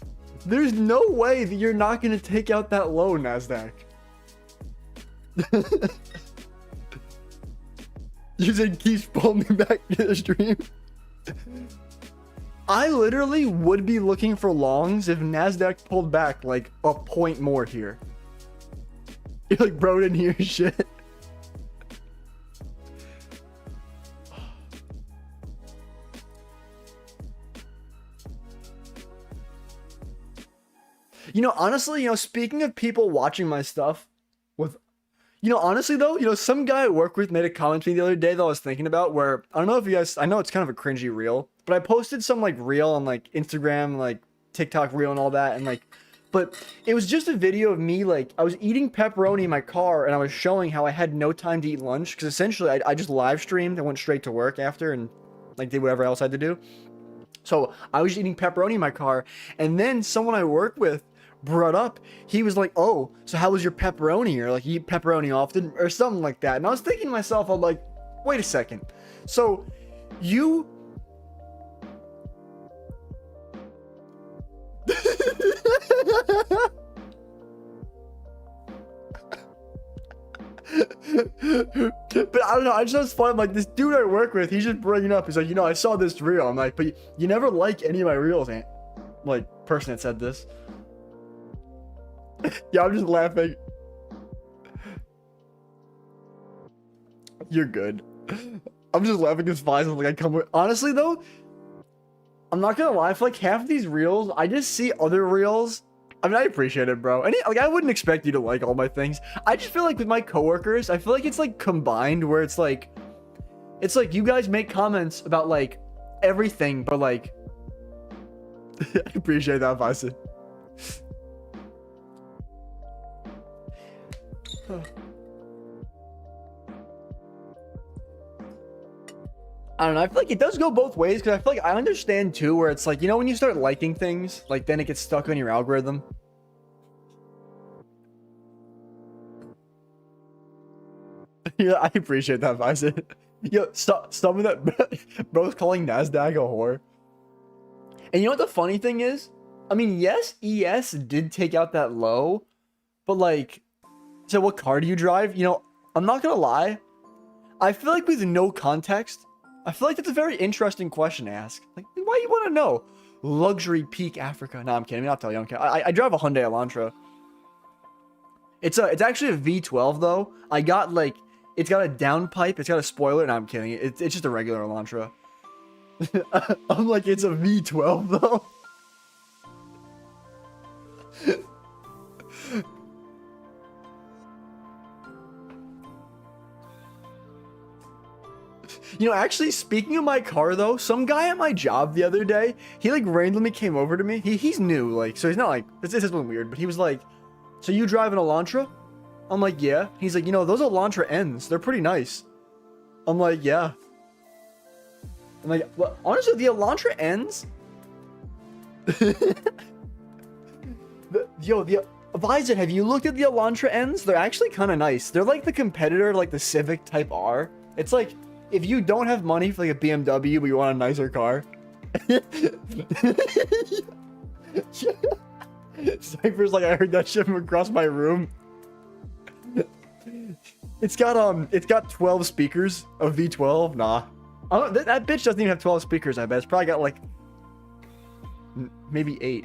There's no way that you're not going to take out that low, Nasdaq. You said keep pulling me back to the stream. I literally would be looking for longs if Nasdaq pulled back like a point more here. You're like, bro, didn't hear shit. You know, honestly, you know, speaking of people watching my stuff with, you know, honestly though, you know, some guy I work with made a comment to me the other day that I was thinking about where, I don't know if you guys, I know it's kind of a cringy reel, but I posted some like reel on like Instagram, like TikTok reel and all that. And like, but it was just a video of me, like I was eating pepperoni in my car and I was showing how I had no time to eat lunch. Cause essentially I just live streamed and went straight to work after and like did whatever else I had to do. So I was eating pepperoni in my car and then someone I work with brought up, he was like, oh, so how was your pepperoni? Or like, you eat pepperoni often or something like that. And I was thinking to myself, I'm like, wait a second. So you but I don't know, I just was fun. Like this dude I work with, he's just bringing up, he's like, you know, I saw this reel. I'm like, but you never like any of my reels, ain't like person that said this. Yeah, I'm just laughing. You're good. I'm just laughing because Fi's like I come with. Honestly though, I'm not gonna lie, for like half of these reels, I just see other reels. I mean, I appreciate it, bro. Like I wouldn't expect you to like all my things. I just feel like with my coworkers, I feel like it's like combined where it's like you guys make comments about like everything, but like I appreciate that, Fi. I don't know. I feel like it does go both ways because I feel like I understand too where it's like, you know, when you start liking things, like then it gets stuck on your algorithm. Yeah, I appreciate that, Bison. Yo, stop with that. Bro's calling Nasdaq a whore. And you know what the funny thing is? I mean, yes, ES did take out that low, but like, so what car do you drive? You know, I'm not gonna lie. I feel like with no context, I feel like that's a very interesting question to ask. Like, why do you want to know? Luxury peak Africa. No, I'm kidding. I'll tell you. I don't care. I drive a Hyundai Elantra. It's actually a V12 though. I got like, it's got a downpipe. It's got a spoiler. No, I'm kidding. It's just a regular Elantra. I'm like, it's a V12 though. You know, actually, speaking of my car, though, some guy at my job the other day, he, like, randomly came over to me. He's new, like, so he's not, like, this is weird, but he was like, so you drive an Elantra? I'm like, yeah. He's like, you know, those Elantra N's, they're pretty nice. I'm like, yeah. I'm like, well, honestly, the Elantra N's, Vizit, have you looked at the Elantra N's? They're actually kind of nice. They're like the competitor to, like, the Civic Type R. It's like, if you don't have money for like a BMW, but you want a nicer car. Cypher's like, I heard that shit from across my room. It's got 12 speakers, a V12. Nah, that bitch doesn't even have 12 speakers. I bet it's probably got like maybe 8.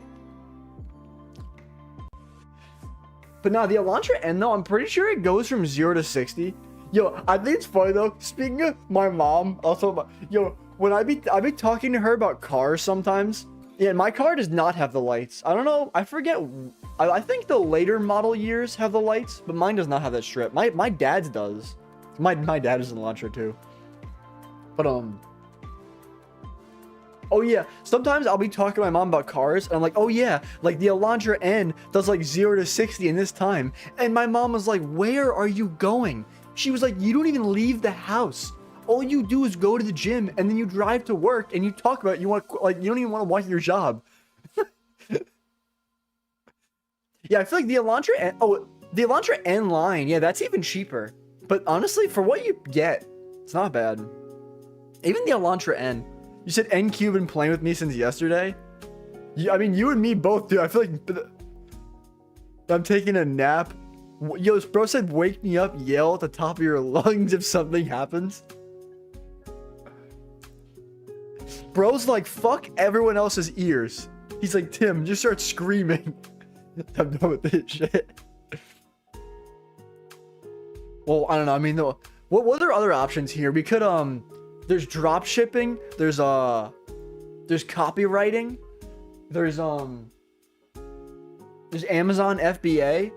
But nah, the Elantra N though, I'm pretty sure it goes from 0 to 60. Yo, I think it's funny though. Speaking of my mom, also, yo, when I be talking to her about cars sometimes. Yeah, my car does not have the lights. I don't know. I forget. I think the later model years have the lights, but mine does not have that strip. My dad's does. My dad is an Elantra too. But oh yeah, sometimes I'll be talking to my mom about cars, and I'm like, oh yeah, like the Elantra N does like 0 to 60 in this time, and my mom was like, where are you going? She was like, you don't even leave the house. All you do is go to the gym and then you drive to work and you talk about it. You want, like, you don't even want to watch your job. Yeah, I feel like the Elantra N, the Elantra N line, yeah, that's even cheaper. But honestly, for what you get, it's not bad. Even the Elantra N. You said NQ been playing with me since yesterday? I mean, you and me both, dude. I feel like I'm taking a nap. Yo, bro said, wake me up, yell at the top of your lungs if something happens. Bro's like, fuck everyone else's ears. He's like, Tim, just start screaming. I'm done with this shit. Well, I don't know. I mean, what are other options here? We could, there's drop shipping. There's copywriting. There's Amazon FBA.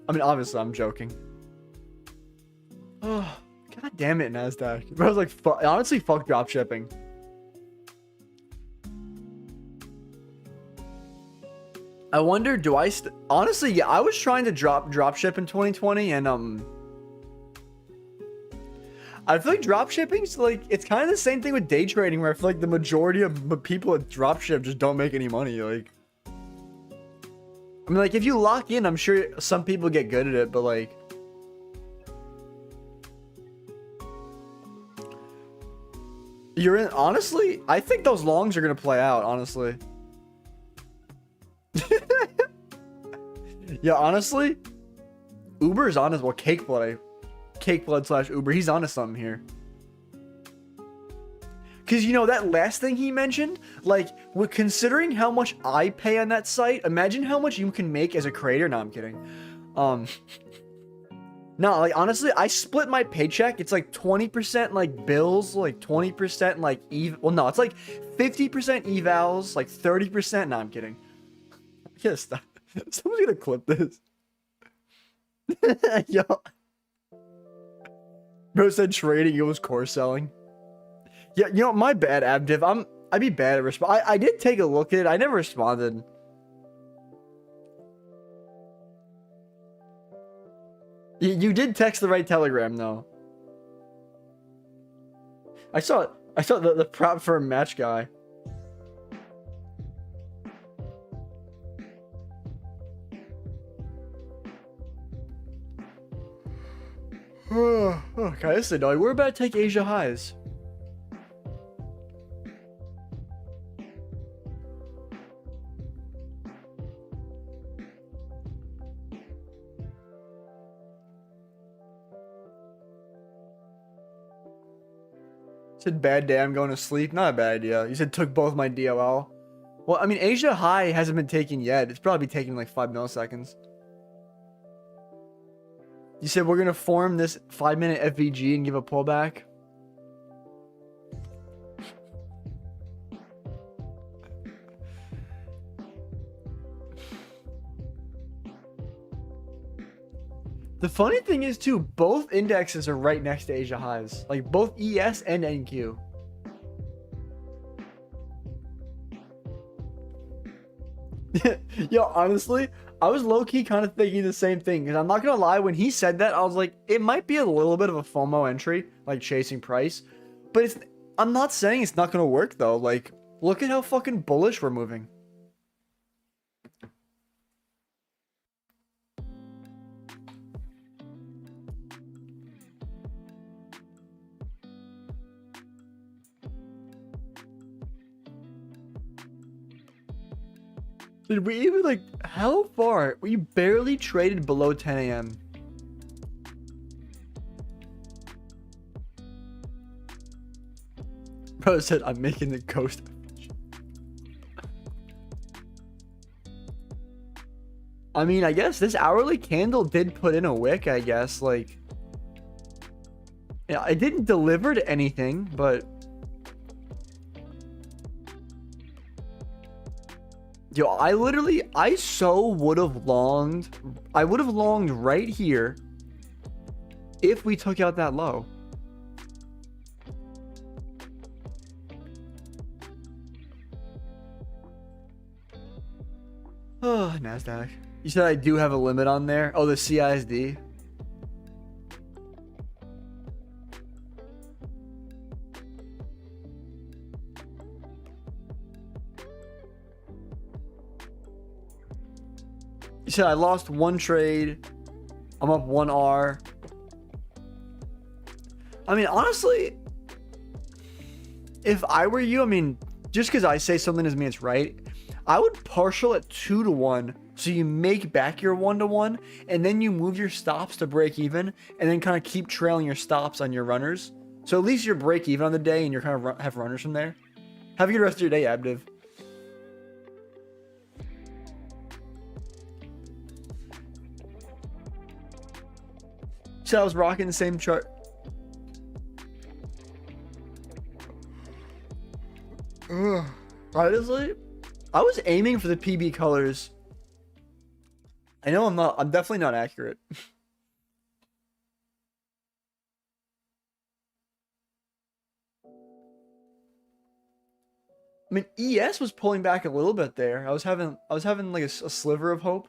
I mean, obviously, I'm joking. Oh, god damn it, Nasdaq. I was like, honestly, fuck drop shipping. I wonder, do I honestly, yeah, I was trying to drop ship in 2020, and I feel like drop shipping's like, it's kind of the same thing with day trading, where I feel like the majority of people that drop ship just don't make any money. Like, I mean, like, if you lock in, I'm sure some people get good at it, but like, you're in, honestly, I think those longs are gonna play out, honestly. Yeah, honestly, Uber's honest. Well, Cake Blood / Uber, he's onto something here. Because, you know, that last thing he mentioned, like, with considering how much I pay on that site, imagine how much you can make as a creator. No, I'm kidding. No, like, honestly, I split my paycheck. It's like 20% like bills, like 20% like well, no, it's like 50% evals, like 30%. No, I'm kidding. I gotta stop. Someone's gonna clip this. Yo. Bro said trading, it was core selling. Yeah, you know, my bad, Abdiv. I'd be bad at respond. I did take a look at it. I never responded. You did text the right Telegram, though. I saw the prop for a match guy. Okay, listen, dog. We're about to take Asia highs. Said bad day, I'm going to sleep. Not a bad idea. You said took both my DOL. Well, I mean, Asia high hasn't been taken yet. It's probably taking like 5 milliseconds. You said we're gonna form this 5-minute FVG and give a pullback. The funny thing is too, both indexes are right next to Asia highs, like both ES and NQ. Yo, honestly, I was low-key kind of thinking the same thing, because I'm not gonna lie, when he said that, I was like, it might be a little bit of a FOMO entry, like chasing price, but I'm not saying it's not gonna work though. Like, look at how fucking bullish we're moving. Did we even, like, how far? We barely traded below 10 a.m. Bro said, I'm making the ghost. I mean, I guess this hourly candle did put in a wick, I guess. Like, yeah, it didn't deliver to anything, but... Yo, I so would have longed. I would have longed right here if we took out that low. Oh, Nasdaq. You said I do have a limit on there. Oh, the CISD. You said I lost one trade. I'm up 1 R. I mean, honestly, If I were you, I mean, just because I say something doesn't mean it's right. I would partial at 2-to-1, so you make back your 1-to-1, and then you move your stops to break even, and then kind of keep trailing your stops on your runners. So at least you're break even on the day, and you're kind of have runners from there. Have a good rest of your day, Abdiv. So I was rocking the same chart. Ugh. Honestly, I was aiming for the PB colors. I know I'm not. I'm definitely not accurate. I mean, ES was pulling back a little bit there. I was having like a sliver of hope.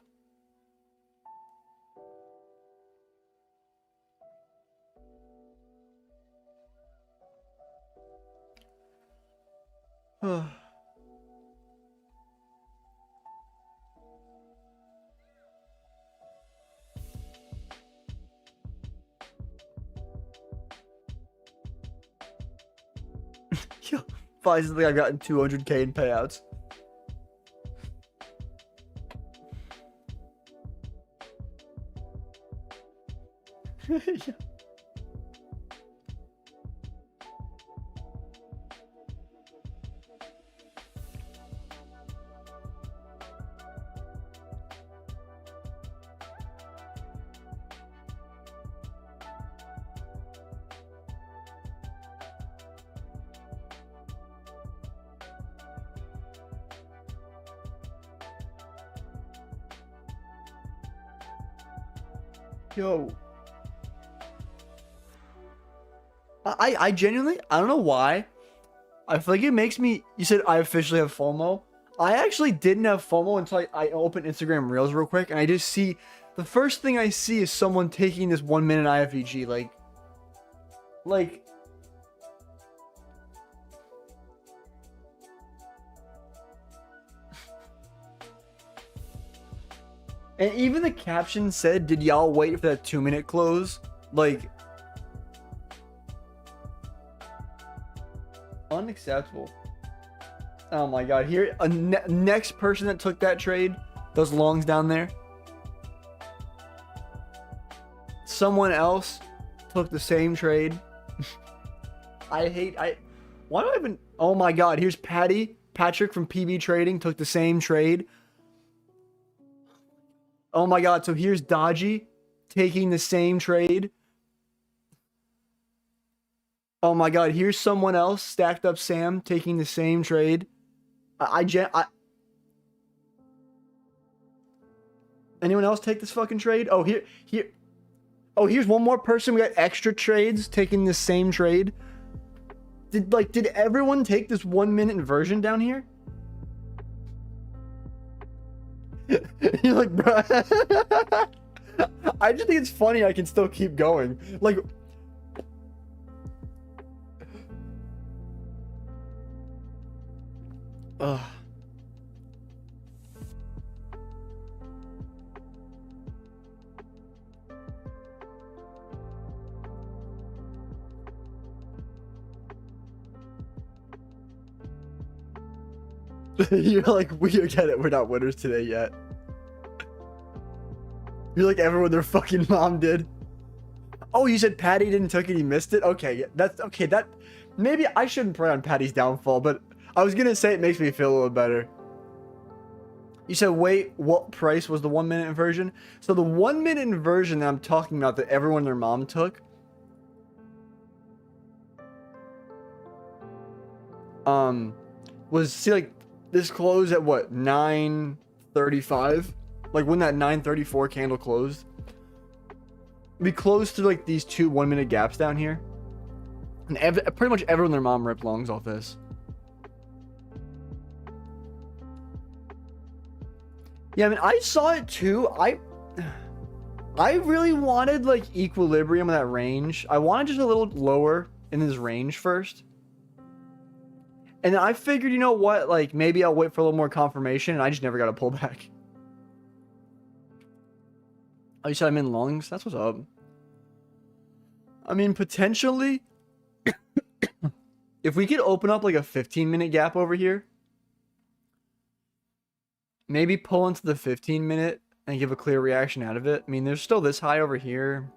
Yo, finally I've gotten 200K in payouts. Yeah. Yo. I genuinely, I don't know why. I feel like it makes me, you said I officially have FOMO. I actually didn't have FOMO until I opened Instagram Reels real quick, and I just see, the first thing I see is someone taking this 1 minute IFVG, like, and even the caption said, did y'all wait for that 2-minute close? Like, unacceptable. Oh my god, here, next person that took that trade, those longs down there, someone else took the same trade. Why do I even, oh my god, here's Patrick from PB Trading took the same trade. Oh my god, so here's Dodgy taking the same trade. Oh my god, here's someone else, Stacked Up Sam, taking the same trade. Anyone else take this fucking trade? Oh, oh, here's one more person. We got extra trades taking the same trade. Did everyone take this 1 minute inversion down here? You're like, bro. I just think it's funny I can still keep going. Like, ugh. You're like, we get it. We're not winners today yet. You're like everyone their fucking mom did. Oh, you said Patty didn't took it. He missed it. Okay, that's okay. That maybe I shouldn't pray on Patty's downfall, but I was gonna say it makes me feel a little better. You said, wait, what price was the 1 minute inversion? So the 1 minute inversion that I'm talking about that everyone their mom took, was, see, like, this closed at what, 9:35? Like when that 9:34 candle closed, we closed to like these two 1 minute gaps down here, and pretty much everyone their mom ripped longs off this. Yeah, I mean, I saw it too. I really wanted like equilibrium in that range. I wanted just a little lower in this range first. And then I figured, you know what, like maybe I'll wait for a little more confirmation, and I just never got a pullback. Oh, you said I'm in longs? That's what's up. I mean, potentially, If we could open up like a 15-minute gap over here, maybe pull into the 15-minute and give a clear reaction out of it. I mean, there's still this high over here.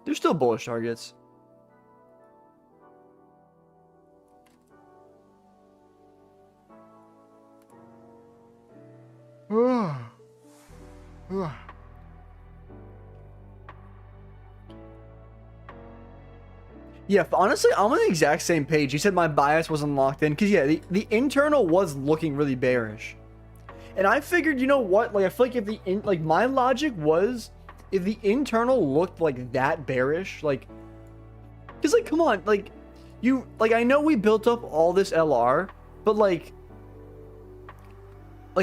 There's still bullish targets. Yeah, honestly, I'm on the exact same page. You said my bias wasn't locked in. Because, yeah, the internal was looking really bearish. And I figured, you know what? Like, I feel like if like, my logic was, if the internal looked, like, that bearish, like... Because, like, come on, like, I know we built up all this LR, but, like,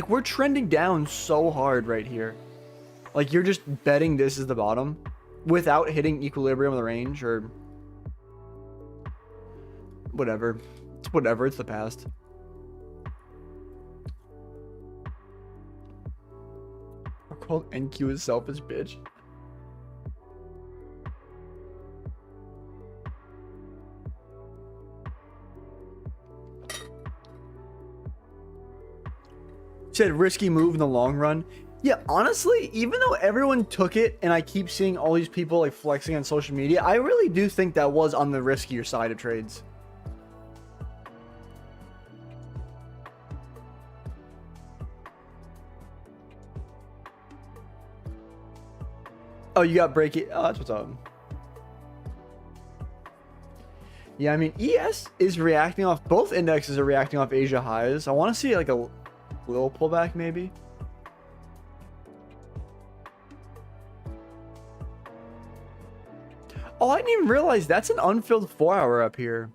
we're trending down so hard right here. Like, you're just betting this is the bottom without hitting equilibrium of the range, or... whatever. It's whatever. It's the past. I called NQ a selfish bitch. Said risky move in the long run. Yeah, honestly, even though everyone took it and I keep seeing all these people like flexing on social media, I really do think that was on the riskier side of trades. Oh, you got break it. Oh, that's what's up. Yeah, I mean, ES is reacting off, both indexes are reacting off Asia highs. I want to see like a little pullback maybe. Oh, I didn't even realize that's an unfilled 4-hour up here.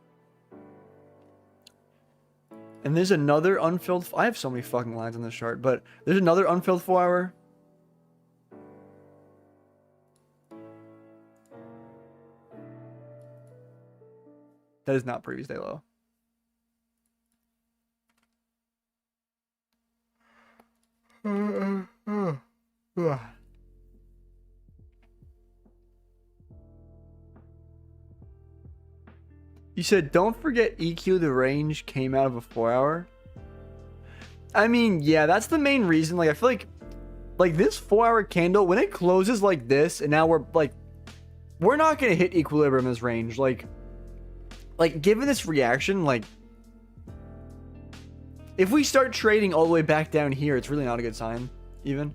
And there's another unfilled, I have so many fucking lines on this chart, but there's another unfilled 4-hour. That is not previous day low. You said, don't forget EQ, the range came out of a 4-hour. I mean, yeah, that's the main reason. Like, I feel like this 4-hour candle, when it closes like this, and now we're not going to hit equilibrium in this range. Like, given this reaction, like, if we start trading all the way back down here, it's really not a good sign, even.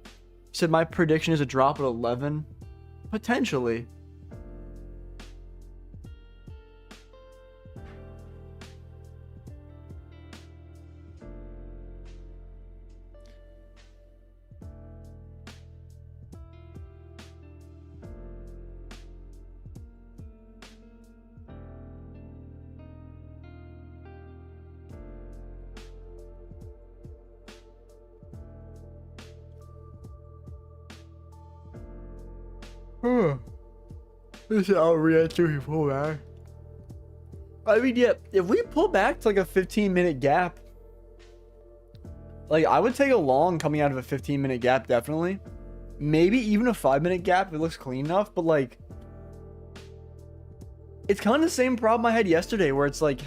You said my prediction is a drop at 11. Potentially. This is our reaction if we pull back. I mean, yeah, if we pull back to like a 15-minute gap, like I would take a long coming out of a 15-minute gap, definitely. Maybe even a 5-minute gap if it looks clean enough, but like, it's kind of the same problem I had yesterday where it's like,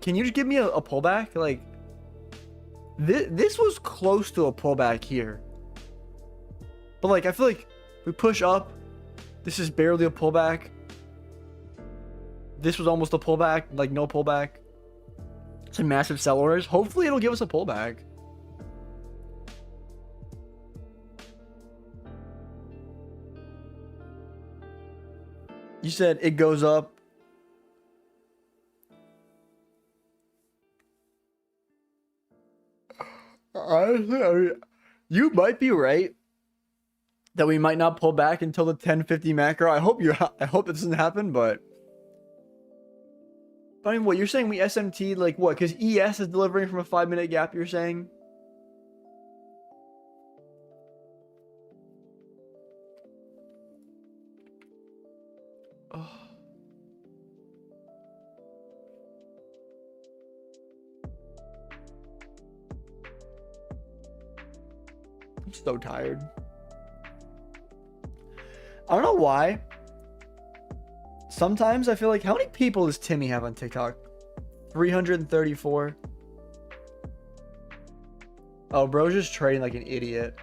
can you just give me a pullback? Like, this was close to a pullback here. But like, I feel like we push up. This is barely a pullback. This was almost a pullback, like no pullback. Some massive sell orders. Hopefully it'll give us a pullback. You said it goes up. Honestly, I mean, you might be right that we might not pull back until the 1050 macro. I hope that doesn't happen, but I mean, what you're saying, we SMT like what? Because ES is delivering from a 5-minute gap. You're saying? Oh. I'm so tired. I don't know why. sometimes I feel like, how many people does Timmy have on TikTok? 334. Oh, bro's just trading like an idiot.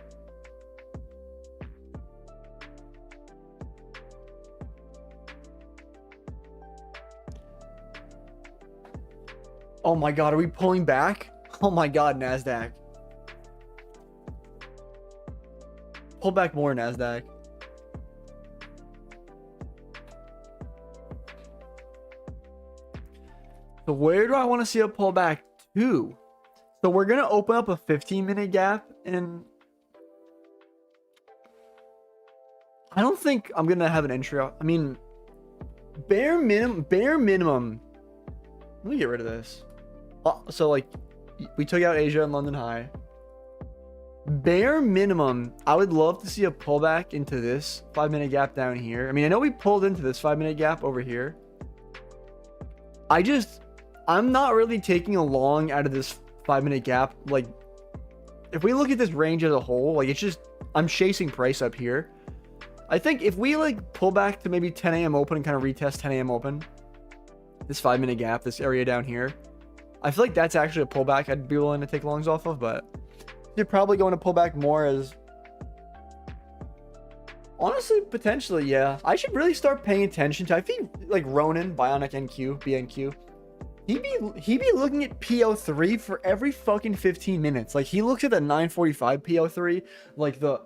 Oh my god, are we pulling back? Oh my god, Nasdaq. Pull back more, Nasdaq. So where do I want to see a pullback to? So we're going to open up a 15-minute gap, and I don't think I'm going to have an entry. I mean, bare minimum. Let me get rid of this. So like we took out Asia and London high. Bare minimum, I would love to see a pullback into this 5-minute gap down here. I mean, I know we pulled into this 5-minute gap over here. I'm not really taking a long out of this 5-minute gap. Like, if we look at this range as a whole, like, it's just, I'm chasing price up here. I think if we like pull back to maybe 10 a.m. open and kind of retest 10 a.m. open, this 5-minute gap, this area down here, I feel like that's actually a pullback I'd be willing to take longs off of, but you're probably going to pull back more as, honestly, potentially, yeah. I should really start paying attention to, I think, like Ronin, Bionic NQ, BNQ. He be looking at PO3 for every fucking 15 minutes. Like, he looks at the 9:45 PO3, like the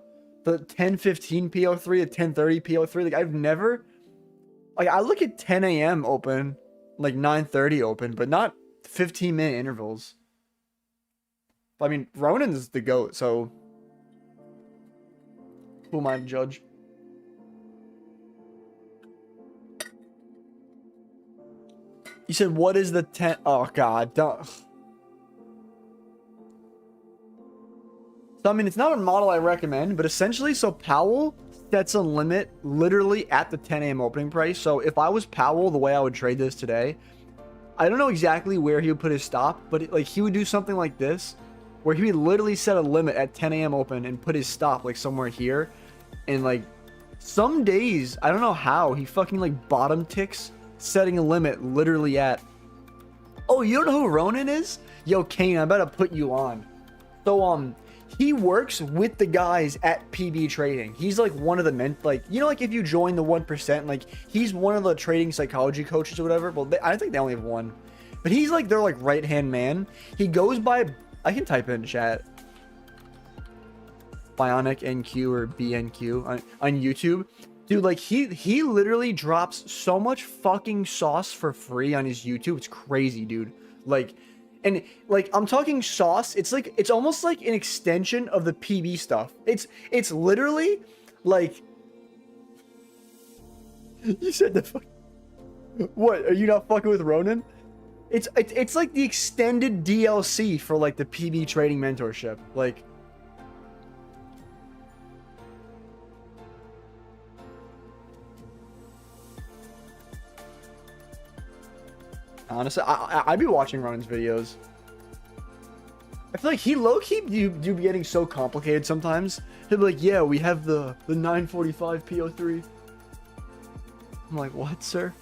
10:15 PO3, the 10:30 PO3. Like, I've never, like, I look at 10 a.m. open, like 9:30 open, but not 15-minute intervals. I mean, Ronin's the GOAT, so who am I to judge? You said, what is the 10? Oh, God. Don't. So, I mean, it's not a model I recommend, but essentially, so Powell sets a limit literally at the 10 a.m. opening price. So if I was Powell, the way I would trade this today, I don't know exactly where he would put his stop, but like he would do something like this, where he would literally set a limit at 10 a.m. open and put his stop like somewhere here. And like some days, I don't know how, he fucking like bottom ticks, setting a limit literally at, oh, you don't know who Ronin is? Yo, Kane, I'm about to put you on. So he works with the guys at PB Trading. He's like one of the men, like, you know, like if you join the 1%, like he's one of the trading psychology coaches or whatever. Well, I think they only have one, but he's like their like right hand man. He goes by, I can type it in chat, Bionic NQ or BNQ on YouTube. Dude, like he literally drops so much fucking sauce for free on his YouTube. It's crazy, dude. Like, and like I'm talking sauce. It's like, it's almost like an extension of the PB stuff. It's literally like, you said the fuck. What, are you not fucking with Ronin? It's like the extended DLC for like the PB trading mentorship. Like, honestly, I'd be watching Ronin's videos. I feel like he low-key do be getting so complicated sometimes. He'll be like, yeah, we have the 9:45 PO3. I'm like, what, sir?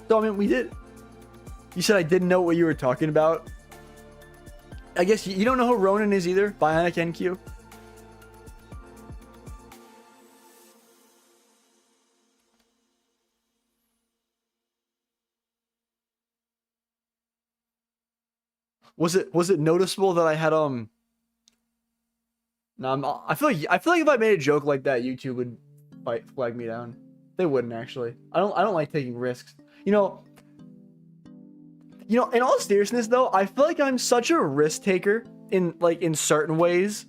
So, I mean, we did. You said I didn't know what you were talking about. I guess you don't know who Ronin is either? Bionic NQ? Was it noticeable that I had no, I feel like if I made a joke like that, YouTube would flag me down. They wouldn't actually. I don't like taking risks. You know, in all seriousness though, I feel like I'm such a risk taker in certain ways,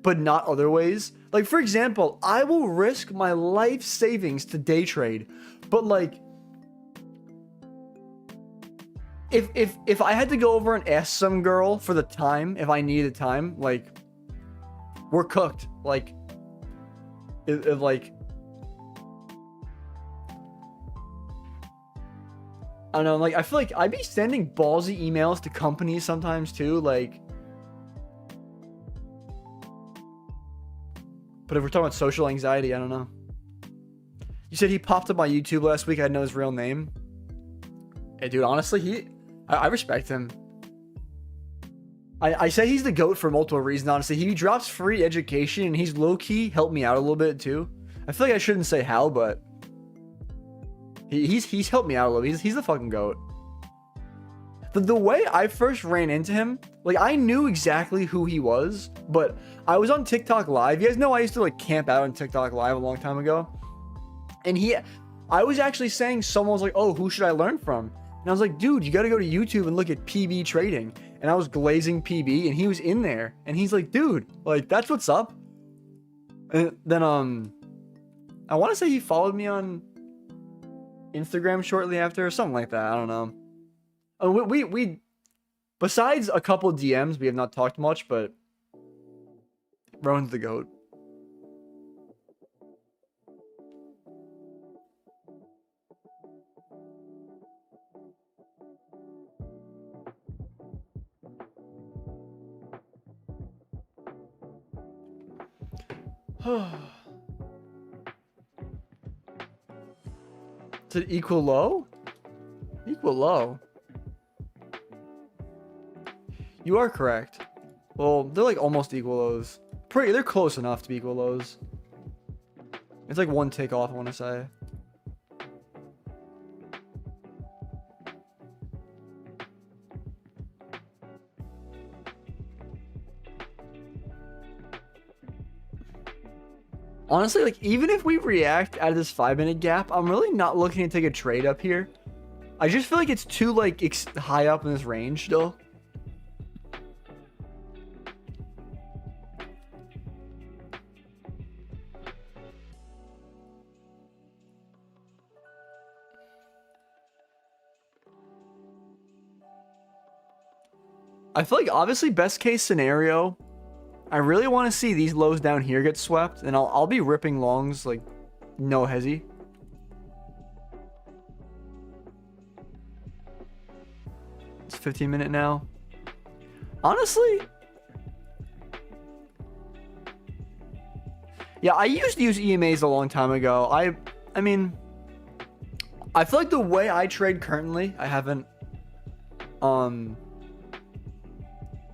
but not other ways. Like, for example, I will risk my life savings to day trade, but like, if I had to go over and ask some girl for the time, if I needed time, like, we're cooked. Like, like, I don't know, like, I feel like I'd be sending ballsy emails to companies sometimes too, like, But if we're talking about social anxiety, I don't know. You said he popped up on YouTube last week. I know his real name. Hey, dude, honestly, I respect him. I say he's the GOAT for multiple reasons, honestly. He drops free education, and he's low-key helped me out a little bit, too. I feel like I shouldn't say how, but he's helped me out a little bit. He's the fucking GOAT. The way I first ran into him, like, I knew exactly who he was, but I was on TikTok Live. You guys know I used to, like, camp out on TikTok Live a long time ago. And I was actually saying, someone was like, oh, who should I learn from? And I was like, dude, you got to go to YouTube and look at PB trading. And I was glazing PB, and he was in there. And he's like, dude, like, that's what's up. And then, I want to say he followed me on Instagram shortly after or something like that. I don't know. We besides a couple of DMs, we have not talked much, but Rowan's the GOAT. To equal low? Equal low. You are correct. Well, they're like almost equal lows. They're close enough to be equal lows. It's like one tick off, I want to say. Honestly, like, even if we react out of this 5-minute gap, I'm really not looking to take a trade up here. I just feel like it's too, like, high up in this range still. I feel like, obviously, best case scenario, I really want to see these lows down here get swept, and I'll be ripping longs, like, no hezzy. It's 15-minute now. Honestly, yeah, I used to use EMAs a long time ago. I mean, I feel like the way I trade currently, I haven't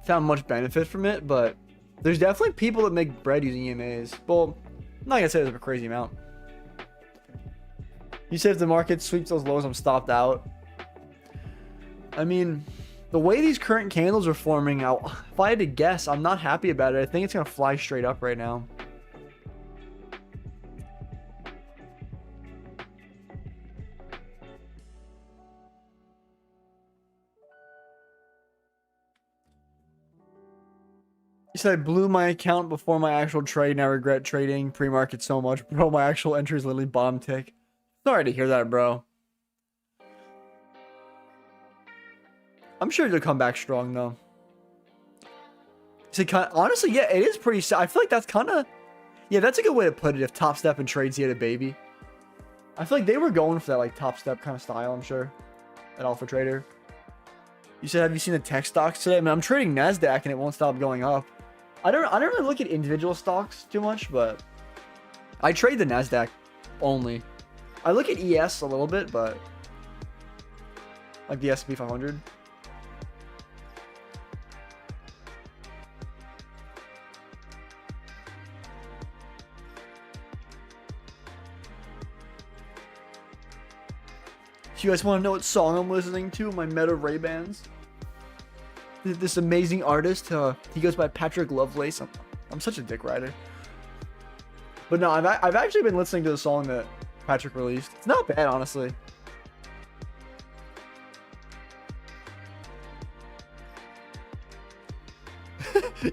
found much benefit from it, but there's definitely people that make bread using EMAs. Well, I'm not gonna say there's a crazy amount. You said if the market sweeps those lows, I'm stopped out. I mean, the way these current candles are forming out, if I had to guess, I'm not happy about it. I think it's gonna fly straight up right now. You said I blew my account before my actual trade and I regret trading pre-market so much. Bro, my actual entry is literally bottom tick. Sorry to hear that, bro. I'm sure you'll come back strong, though. So, honestly, yeah, it is pretty... I feel like that's kind of... Yeah, that's a good way to put it if Top Step and Trades he had a baby. I feel like they were going for that, like, Top Step kind of style, I'm sure. At Alpha Trader. You said, have you seen the tech stocks today? I mean, I'm trading Nasdaq and it won't stop going up. I don't really look at individual stocks too much, but I trade the Nasdaq only. I look at ES a little bit, but like the S&P 500. If you guys want to know what song I'm listening to, my Meta Ray-Bans. This amazing artist, he goes by Patrick Lovelace. I'm such a dick rider. But no, I've actually been listening to the song that Patrick released. It's not bad, honestly.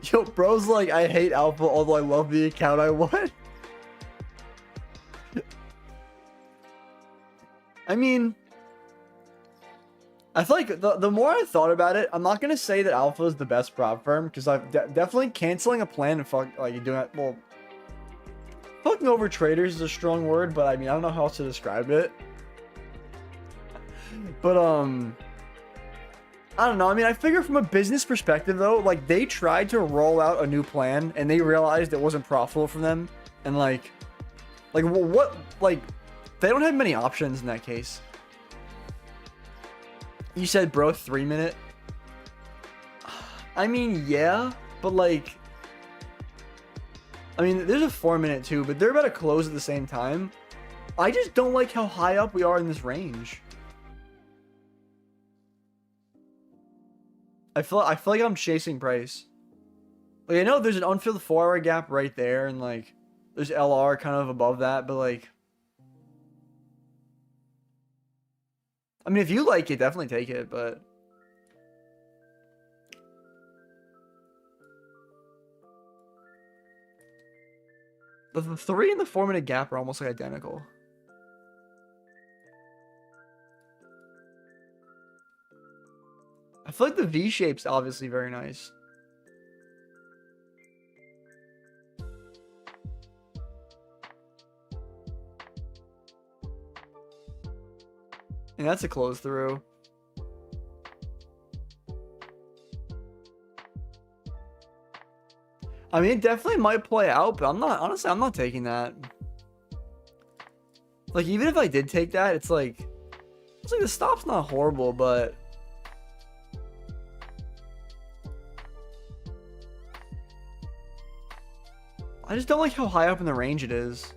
Yo, bro's like, I hate Alpha, although I love the account I won. I mean... I feel like the more I thought about it, I'm not going to say that Alpha is the best prop firm, because I've definitely canceling a plan and doing it. Well, fucking over traders is a strong word, but I mean, I don't know how else to describe it. But, I don't know. I mean, I figure from a business perspective, though, like, they tried to roll out a new plan, and they realized it wasn't profitable for them. And like what, like, they don't have many options in that case. You said, bro, 3 minute. I mean, yeah, but like, I mean, there's a 4 minute too, but they're about to close at the same time. I just don't like how high up we are in this range. I feel like I'm chasing price. Like, I know there's an unfilled 4-hour gap right there, and like there's LR kind of above that, but like, I mean, if you like it, definitely take it, but the 3 and the 4 minute gap are almost like identical. I feel like the V shape's obviously very nice. And that's a close through. I mean, it definitely might play out, but I'm not, honestly, I'm not taking that. Like, even if I did take that, it's like the stop's not horrible, but I just don't like how high up in the range it is.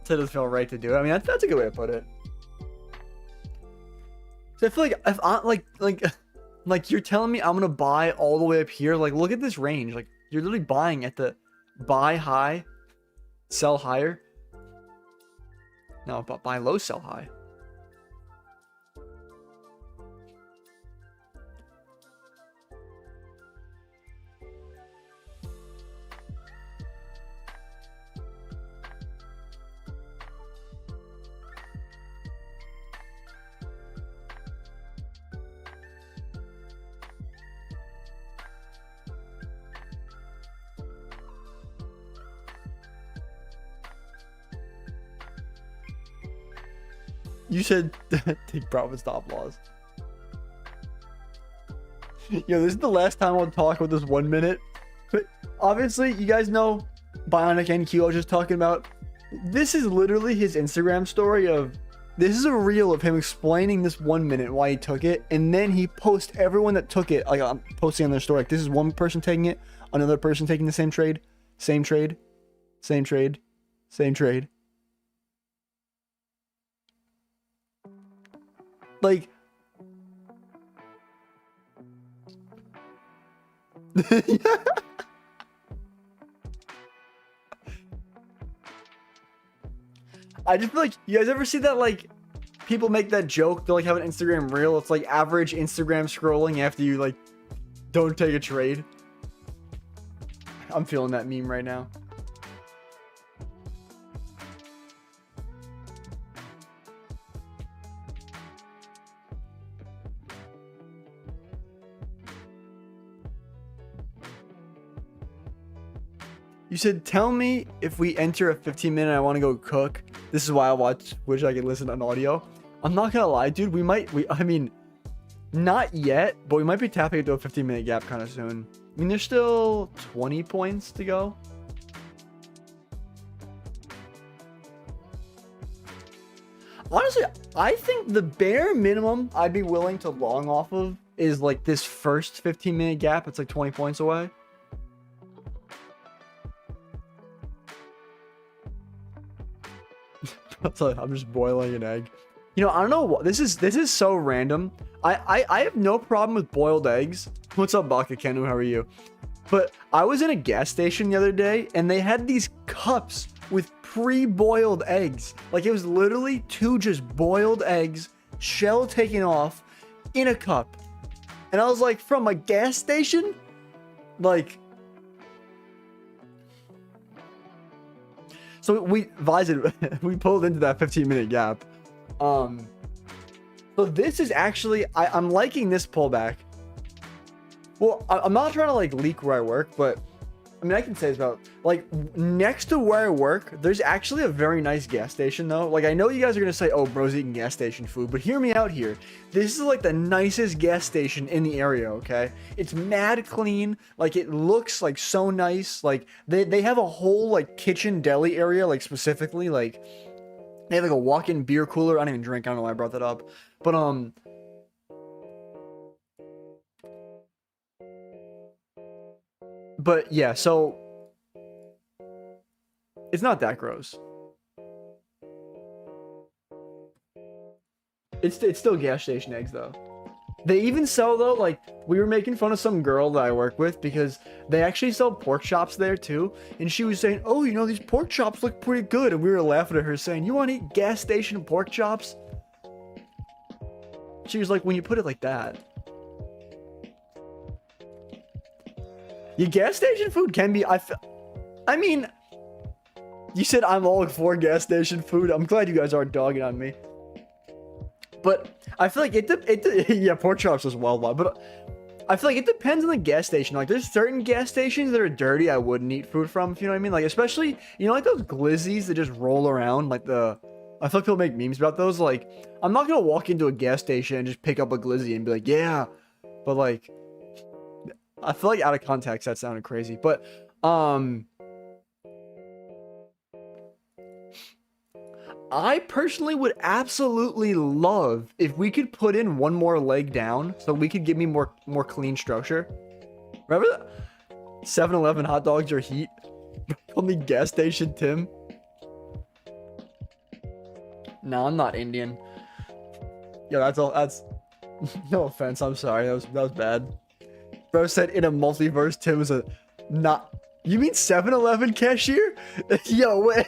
So it doesn't feel right to do it. I mean, that's a good way to put it. So I feel like if I like you're telling me I'm gonna buy all the way up here. Like, look at this range. Like, you're literally buying at the buy high, sell higher. No, but buy low, sell high. You said take profit stop loss. Yo, this is the last time I'll talk with this 1 minute. But obviously, you guys know Bionic NQ I was just talking about. This is literally his Instagram story of, this is a reel of him explaining this 1 minute why he took it, and then he posts everyone that took it, like, I'm posting on their story, like, this is one person taking it, another person taking the same trade, same trade, same trade, same trade. Like, yeah. I just feel like, you guys ever see that, like, people make that joke, they'll like have an Instagram reel, it's like average Instagram scrolling after you like don't take a trade. I'm feeling that meme right now. You said, tell me if we enter a 15-minute, I want to go cook. This is why I watch, wish I could listen on audio. I'm not gonna lie, dude. I mean, not yet, but we might be tapping into a 15-minute gap kind of soon. I mean, there's still 20 points to go. Honestly, I think the bare minimum I'd be willing to long off of is like this first 15-minute gap. It's like 20 points away. I'm just boiling an egg. You know, I don't know what this is so random. I have no problem with boiled eggs. What's up, Baka Kenu? How are you? But I was in a gas station the other day and they had these cups with pre-boiled eggs. Like, it was literally 2 just boiled eggs, shell taken off, in a cup. And I was like, from a gas station? Like, so we pulled into that 15-minute gap. So this is actually, I'm liking this pullback. Well, I'm not trying to like leak where I work, but I mean, I can say it's about, like, next to where I work, there's actually a very nice gas station, though. Like, I know you guys are going to say, oh, bro's eating gas station food, but hear me out here. This is, like, the nicest gas station in the area, okay? It's mad clean. Like, it looks, like, so nice. Like, they have a whole, like, kitchen deli area, like, specifically. Like, they have, like, a walk-in beer cooler. I don't even drink. I don't know why I brought that up. But yeah, so it's not that gross. It's still gas station eggs though. They even sell though, like we were making fun of some girl that I work with because they actually sell pork chops there too, and she was saying, "Oh, you know these pork chops look pretty good," and we were laughing at her saying, "You want to eat gas station pork chops?" She was like, "When you put it like that." Your gas station food can be. I mean, you said I'm all for gas station food. I'm glad you guys aren't dogging on me. But I feel like yeah, pork chops as well, but I feel like it depends on the gas station. Like, there's certain gas stations that are dirty I wouldn't eat food from, if you know what I mean. Like, especially, you know, like those glizzies that just roll around, like I feel like people make memes about those. Like, I'm not gonna walk into a gas station and just pick up a glizzy and be like, yeah. But like, I feel like out of context that sounded crazy. But I personally would absolutely love if we could put in one more leg down so we could give me more clean structure. Remember that? 7-Eleven hot dogs or heat? Call me gas station Tim. No, I'm not Indian. Yo, that's all. That's no offense. I'm sorry. That was bad. Bro said in a multiverse, Tim is a not. You mean 7-Eleven cashier? Yo, wait.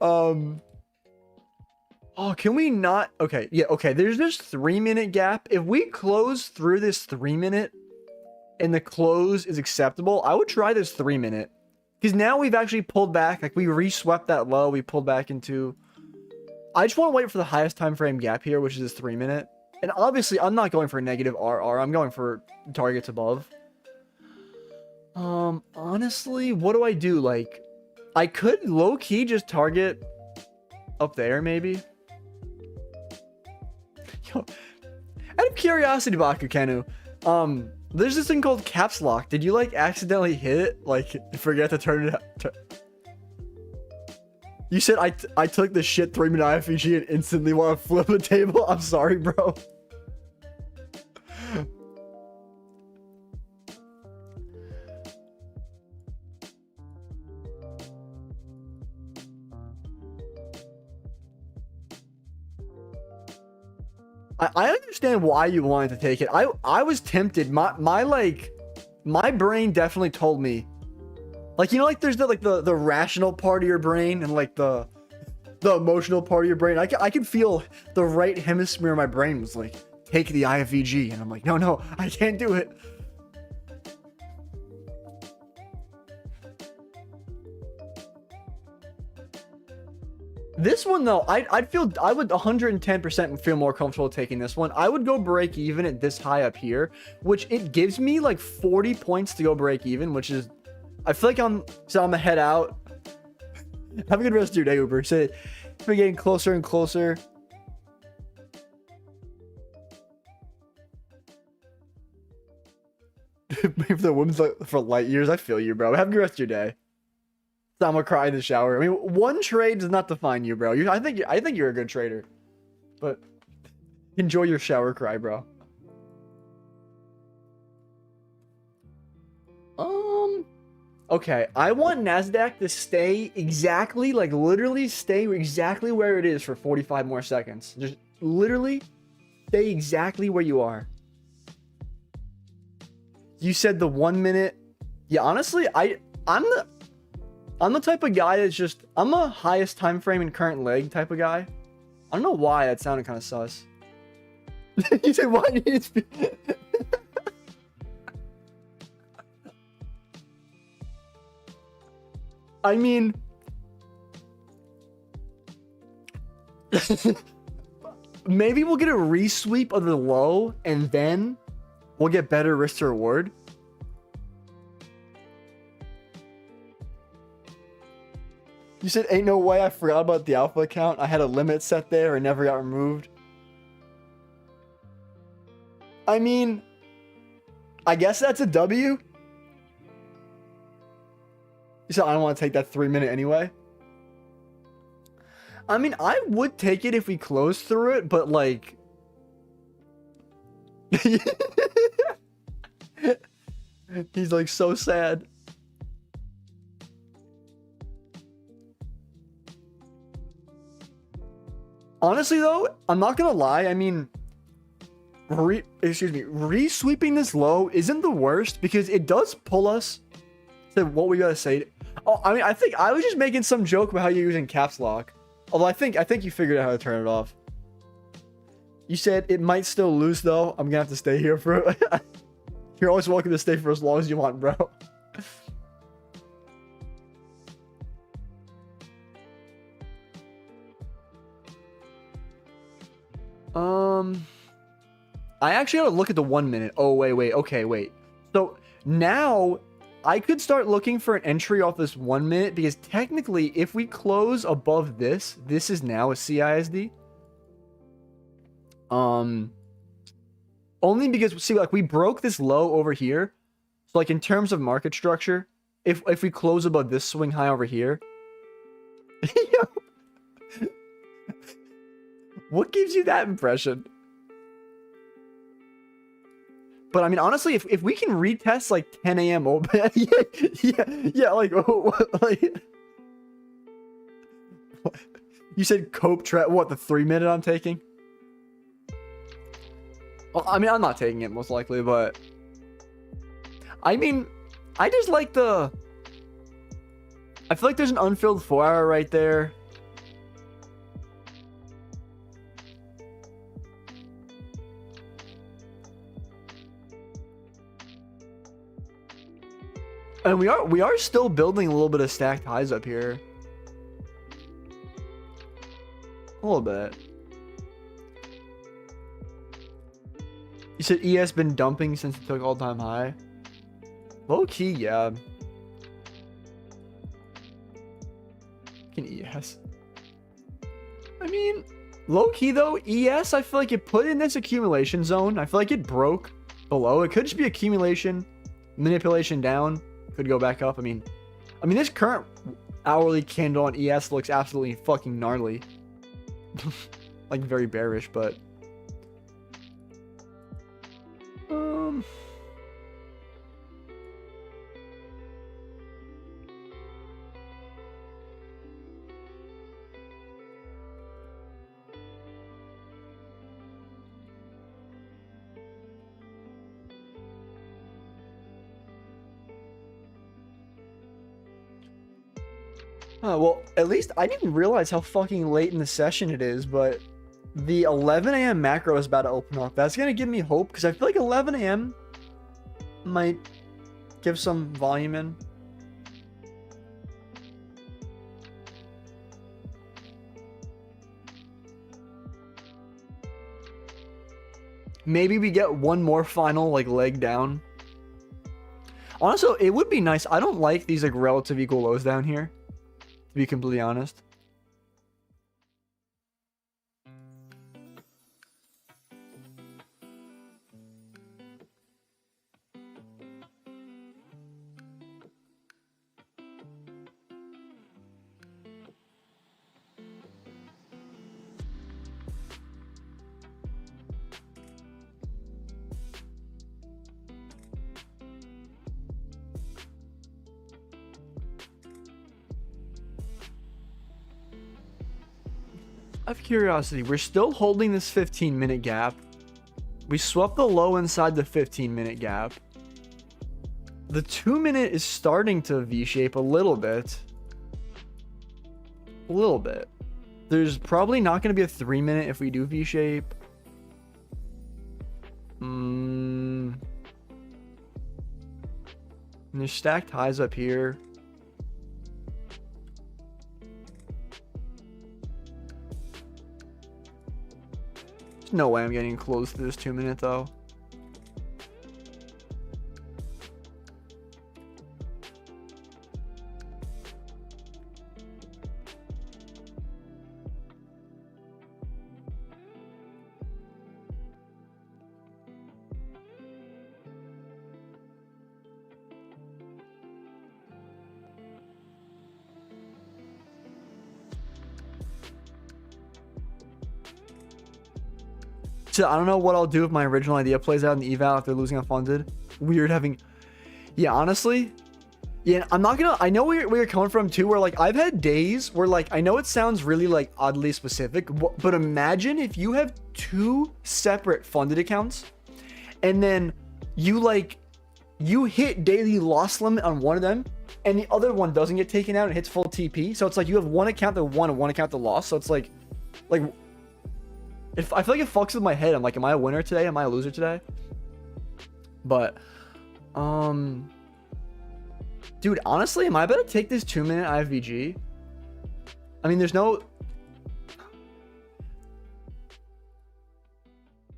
Oh, can we not? Okay, yeah, okay. There's this 3-minute gap. If we close through this 3-minute and the close is acceptable, I would try this 3-minute. Because now we've actually pulled back. Like, we re-swept that low. We pulled back into... I just want to wait for the highest time frame gap here, which is this 3-minute. And obviously, I'm not going for negative RR. I'm going for targets above. Honestly, what do I do? Like, I could low-key just target up there, maybe. Yo, out of curiosity, Bakukenu, there's this thing called caps lock. Did you like accidentally hit it? Like, forget to turn it up? You said I took the shit 3-minute IFEG and instantly want to flip a table. I'm sorry, bro. I understand why you wanted to take it. I was tempted. My brain definitely told me, like, you know, like there's the rational part of your brain and like the emotional part of your brain. I could feel the right hemisphere of my brain was like, take the IFEG, and I'm like, no, I can't do it. This one though, I would 110% feel more comfortable taking this one. I would go break even at this high up here, which it gives me like 40 points to go break even, which is, I feel like I'm gonna head out. Have a good rest of your day, Uber. Say, we're getting closer and closer. If the woman's like for light years, I feel you, bro. Have a good rest of your day. So I'm gonna cry in the shower. I mean, one trade does not define you, bro. I think you're a good trader, but enjoy your shower cry, bro. Okay, I want Nasdaq to stay exactly, like literally stay exactly where it is for 45 more seconds. Just literally stay exactly where you are. You said the 1 minute. Yeah, honestly, I'm the type of guy that's just, I'm a highest time frame and current leg type of guy. I don't know why that sounded kind of sus. You said why did it be... I mean, Maybe we'll get a resweep of the low and then we'll get better risk to reward. You said, ain't no way. I forgot about the alpha account. I had a limit set there and never got removed. I mean, I guess that's a W. You said, I don't want to take that 3 minute anyway. I mean, I would take it if we closed through it, but like... He's like so sad. Honestly though, I'm not gonna lie, I mean... Re-sweeping this low isn't the worst because it does pull us to what we gotta say. Oh, I mean, I think I was just making some joke about how you're using caps lock. Although I think you figured out how to turn it off. You said it might still lose though. I'm gonna have to stay here for. You're always welcome to stay for as long as you want, bro. I actually gotta look at the 1 minute. Oh wait. Okay, wait. So now I could start looking for an entry off this 1 minute because technically if we close above this is now a CISD. Only because see, like we broke this low over here. So like in terms of market structure, if we close above this swing high over here. What gives you that impression? But I mean, honestly, if we can retest like 10 a.m. open, yeah, like, like, you said cope trap. What, the 3 minute I'm taking? Well, I mean, I'm not taking it most likely, but I mean, I just like I feel like there's an unfilled 4 hour right there. And we are still building a little bit of stacked highs up here. A little bit. You said ES been dumping since it took all-time high. Low key, yeah. Can ES? I mean, low key though, ES I feel like it put in this accumulation zone. I feel like it broke below. It could just be accumulation, manipulation down. Could go back up. I mean, this current hourly candle on ES looks absolutely fucking gnarly. Like very bearish, but well, at least I didn't realize how fucking late in the session it is, but the 11 a.m. macro is about to open up. That's going to give me hope because I feel like 11 a.m. might give some volume in. Maybe we get one more final like leg down. Honestly, it would be nice. I don't like these like relative equal lows down here, to be completely honest. Out of curiosity, we're still holding this 15-minute gap. We swept the low inside the 15-minute gap. The 2-minute is starting to V-shape a little bit. A little bit. There's probably not going to be a 3-minute if we do V-shape. And there's stacked highs up here. There's no way I'm getting close to this 2-minute though. So I don't know what I'll do if my original idea plays out in the eval if they're losing unfunded. Weird having, yeah, honestly, yeah, I'm not gonna, I know where you're coming from too, where like I've had days where like, I know it sounds really like oddly specific, but imagine if you have 2 separate funded accounts and then you hit daily loss limit on one of them and the other one doesn't get taken out and hits full TP. So it's like you have one account that won and one account that lost. So it's like, if I feel like it fucks with my head. I'm like, am I a winner today? Am I a loser today? But, dude, honestly, am I about to take this 2-minute IFVG? I mean, there's no,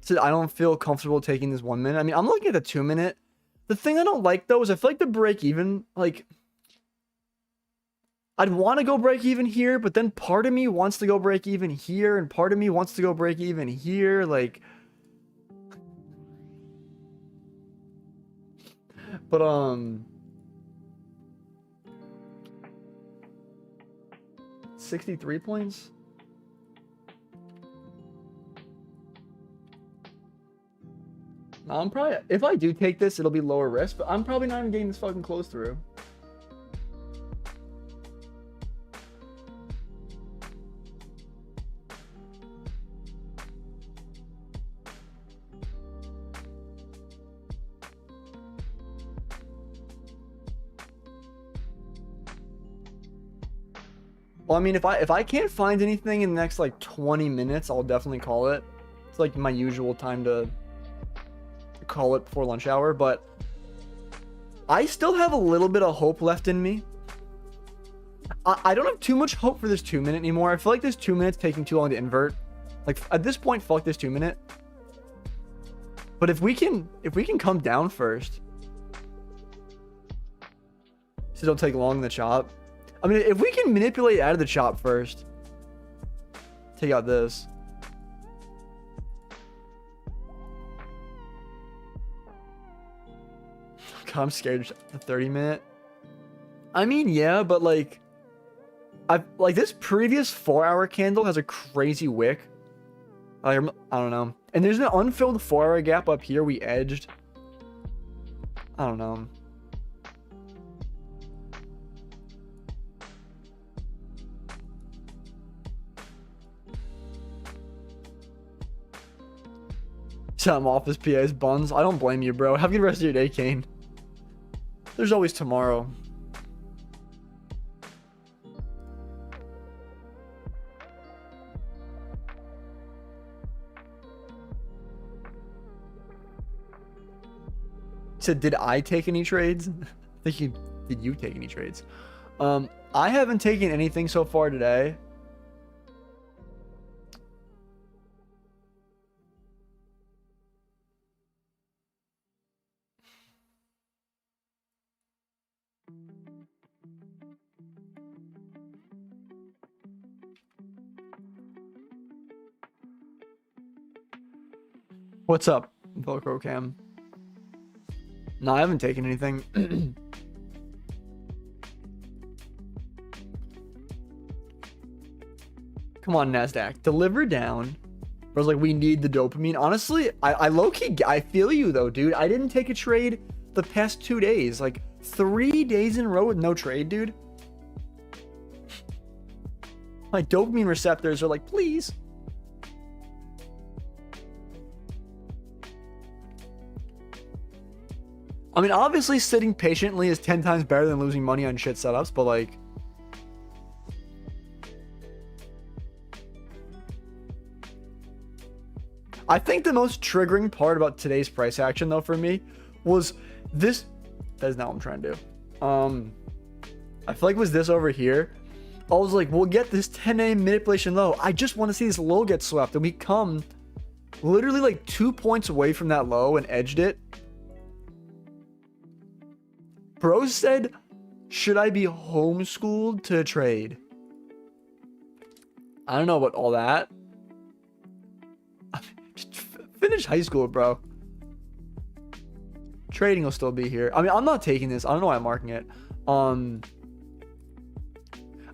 so I don't feel comfortable taking this 1 minute. I mean, I'm looking at the 2-minute. The thing I don't like though is I feel like the break even, like, I'd want to go break even here, but then part of me wants to go break even here, and part of me wants to go break even here, like. But 63 points. I'm probably, if I do take this, it'll be lower risk, but I'm probably not even getting this fucking close through. Well, I mean, if I can't find anything in the next like 20 minutes, I'll definitely call it. It's like my usual time to call it before lunch hour, but I still have a little bit of hope left in me. I don't have too much hope for this 2-minute anymore. I feel like this 2 minutes taking too long to invert. Like at this point, fuck this 2-minute. But if we can come down first, so don't take long in the chop. I mean, if we can manipulate out of the chop first, take out this. God, I'm scared. The 30-minute. I mean, yeah, but like, like this previous 4-hour candle has a crazy wick. I don't know. And there's an unfilled 4-hour gap up here we edged. I don't know. Some office PA's buns. I don't blame you, bro. Have a good rest of your day, Kane. There's always tomorrow. So did I take any trades? I think did you take any trades? I haven't taken anything so far today. What's up, Velcro Cam? No, I haven't taken anything. Come on, Nasdaq. Deliver down. I was like, we need the dopamine. Honestly, I low-key, I feel you though, dude. I didn't take a trade the past 2 days. Like 3 days in a row with no trade, dude. My dopamine receptors are like, please. I mean, obviously sitting patiently is 10 times better than losing money on shit setups, but like, I think the most triggering part about today's price action though for me was this. That is not what I'm trying to do. I feel like it was this over here. I was like, we'll get this 10 a manipulation low. I just want to see this low get swept, and we come literally like 2 points away from that low and edged it. Bro said, should I be homeschooled to trade? I don't know about all that. Just finish high school, bro. Trading will still be here. I mean, I'm not taking this. I don't know why I'm marking it. I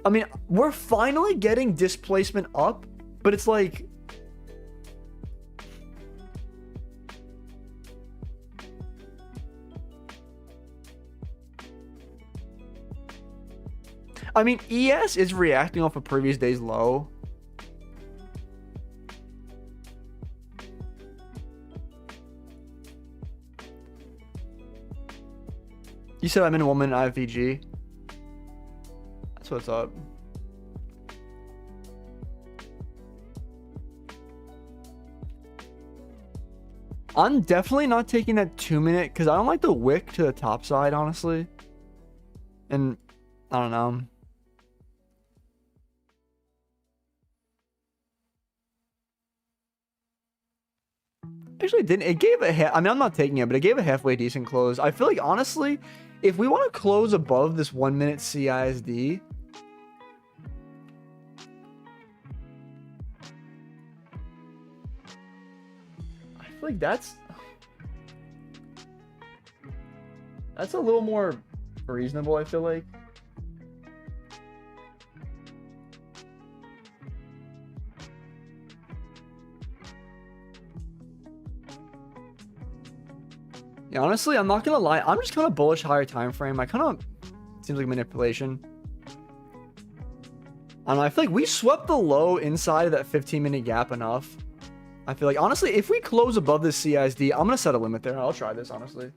mean, we're finally getting displacement up, but it's like... I mean, ES is reacting off a previous day's low. You said I'm in 1 minute IFVG. That's what's up. I'm definitely not taking that 2 minute because I don't like the wick to the top side, honestly. And I don't know. Actually, it didn't. It gave a half. I mean, I'm not taking it, but it gave a halfway decent close. I feel like, honestly, if we want to close above this 1 minute CISD, I feel like that's a little more reasonable, I feel like. Yeah, honestly, I'm not gonna lie. I'm just kind of bullish higher time frame. I kind of seems like manipulation. I don't know. I feel like we swept the low inside of that 15-minute gap enough. I feel like, honestly, if we close above this CISD, I'm gonna set a limit there. I'll try this, honestly,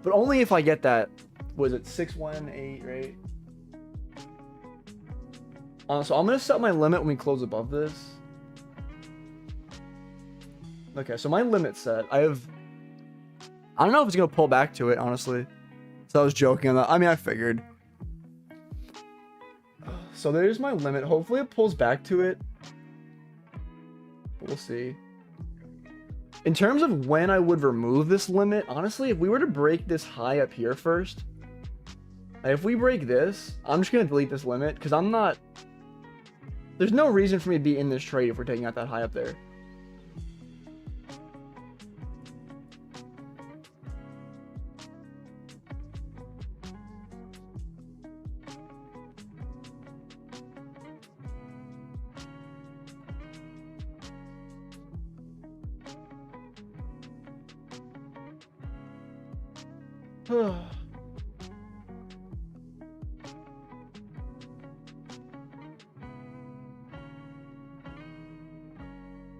but only if I get that. Was it 618, right? So I'm gonna set my limit when we close above this. Okay, so my limit's set. I don't know if it's gonna pull back to it, honestly. So I was joking on that. I mean, I figured. So there's my limit. Hopefully it pulls back to it. But we'll see. In terms of when I would remove this limit, honestly, if we were to break this high up here first, like if we break this, I'm just gonna delete this limit because I'm not... There's no reason for me to be in this trade if we're taking out that high up there.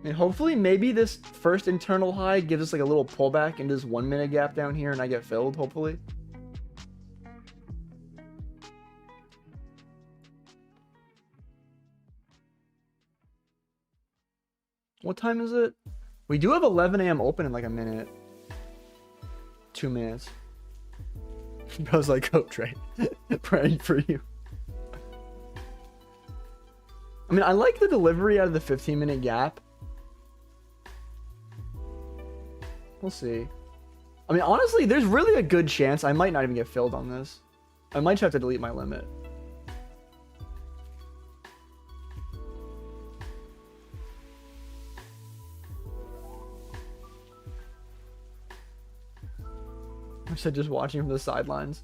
And hopefully maybe this first internal high gives us like a little pullback into this 1 minute gap down here and I get filled, hopefully. What time is it? We do have 11 a.m. open in like a minute. 2 minutes. Bro's like, go trade. Praying for you. I mean, I like the delivery out of the 15-minute gap. We'll see. I mean, honestly, there's really a good chance I might not even get filled on this. I might just have to delete my limit. I said just watching from the sidelines.